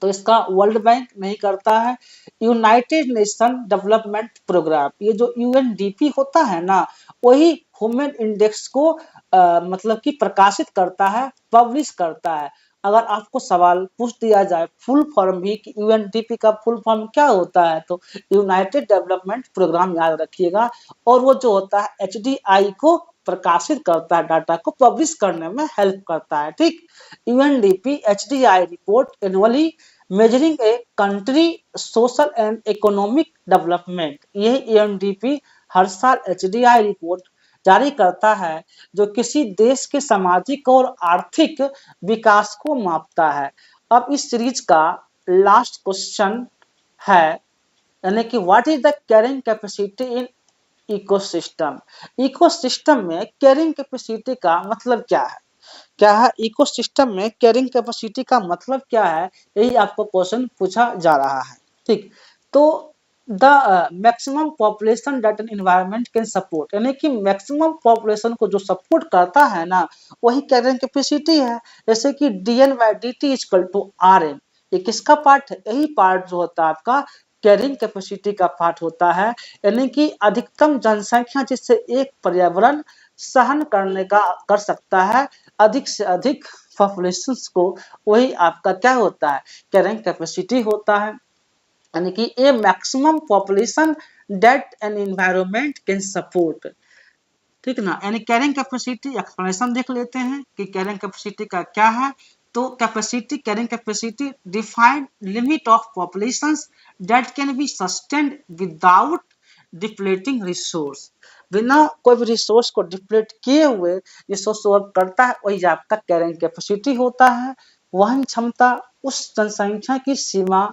तो इसका वर्ल्ड बैंक नहीं करता है। यूनाइटेड नेशन डेवलपमेंट प्रोग्राम, ये जो UNDP होता है ना, वही ह्यूमन इंडेक्स को मतलब कि प्रकाशित करता है, पब्लिश करता है। अगर आपको सवाल पूछ दिया जाए फुल फॉर्म भी कि UNDP का फुल फॉर्म क्या होता है, तो यूनाइटेड डेवलपमेंट प्रोग्राम याद रखिएगा, और वो जो होता है HDI को प्रकाशित करता है, डाटा को पब्लिश करने में हेल्प करता है। ठीक, UNDP HDI report annually measuring a country social and economic development, यही UNDP हर साल HDI रिपोर्ट जारी करता है जो किसी देश के सामाजिक और आर्थिक विकास को मापता है। अब इस सीरीज का लास्ट क्वेश्चन है, यानी कि what is the carrying capacity in ecosystem, ecosystem में कैरिंग कैपेसिटी का मतलब क्या है, क्या है इकोसिस्टम में कैरिंग कैपेसिटी का मतलब क्या है, यही आपको क्वेश्चन पूछा जा रहा है। ठीक, तो the maximum population that an environment can support, यानी कि मैक्सिमम पॉपुलेशन को जो सपोर्ट करता है ना वही कैरिंग कैपेसिटी है। जैसे कि dN/dt = Rn, ये किसका पार्ट है, यही पार्ट जो होता है आपका कैरिंग कैपेसिटी का पार्ट होता है, यानी कि अधिकतम जनसंख्या जिससे एक पर्यावरण सहन करने का कर सकता है अधिक से अधिक पॉपुलेशंस को, वही आपका क्या होता है, कैरिंग कैपेसिटी होता है। यानी कि a maximum population that an environment can support. ठीक ना, यानी कैरिंग कैपेसिटी एक्सप्लेनेशन देख लेते हैं कि कैरिंग कैपेसिटी का क्या है। तो capacity, carrying capacity defined limit of populations that can be sustained without depleting resource. बिना कोई भी रिसोर्स को डिप्लेट किए हुए रिसोर्स वर्क करता है, वही आपका कैरिंग कैपेसिटी होता है। वहन क्षमता उस जनसंख्या की सीमा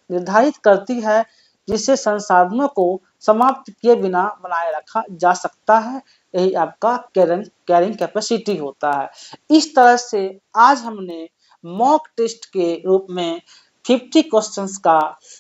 निर्धारित करती है जिससे संसाधनों को समाप्त किए बिना बनाए रखा जा सकता है, यही आपका कैरिंग कैपेसिटी होता है। इस तरह से आज हमने मॉक टेस्ट के रूप में 50 क्वेश्चंस का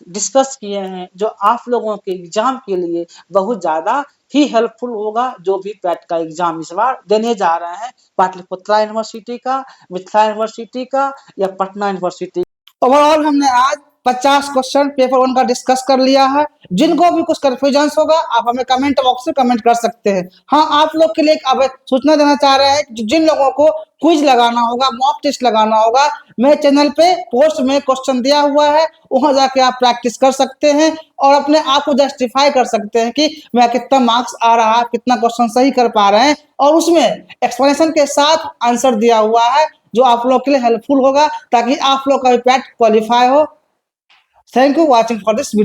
डिस्कस किए हैं, जो आप लोगों के एग्जाम के लिए बहुत ज़्यादा ही हेल्पफुल होगा, जो भी पैट का एग्जाम इस बार देने जा रहे हैं, पाटलिपुत्रा यूनिवर्सिटी का, मिथिला यूनिवर्सिटी का या पटना यूनिवर्सिटी। ओवरऑल हमने आज 50 क्वेश्चन पेपर 1 का डिस्कस कर लिया है। जिनको भी कुछ कंफ्यूजन होगा आप हमें कमेंट बॉक्स में कमेंट कर सकते हैं। हाँ, आप लोग के लिए अब सूचना देना चाह रहे हैं कि जिन लोगों को क्विज लगाना होगा, मॉक टेस्ट लगाना होगा, मेरे चैनल पे पोस्ट में क्वेश्चन दिया हुआ है, वहां जाके आप प्रैक्टिस कर सकते हैं और अपने आप को जस्टिफाई कर सकते हैं कि मैं कितना मार्क्स आ रहा है, कितना क्वेश्चन सही कर पा रहे हैं, और उसमें एक्सप्लेनेशन के साथ आंसर दिया हुआ है जो आप लोग के लिए हेल्पफुल होगा ताकि आप लोग का भी पैट क्वालिफाई हो। Thank you watching for this video.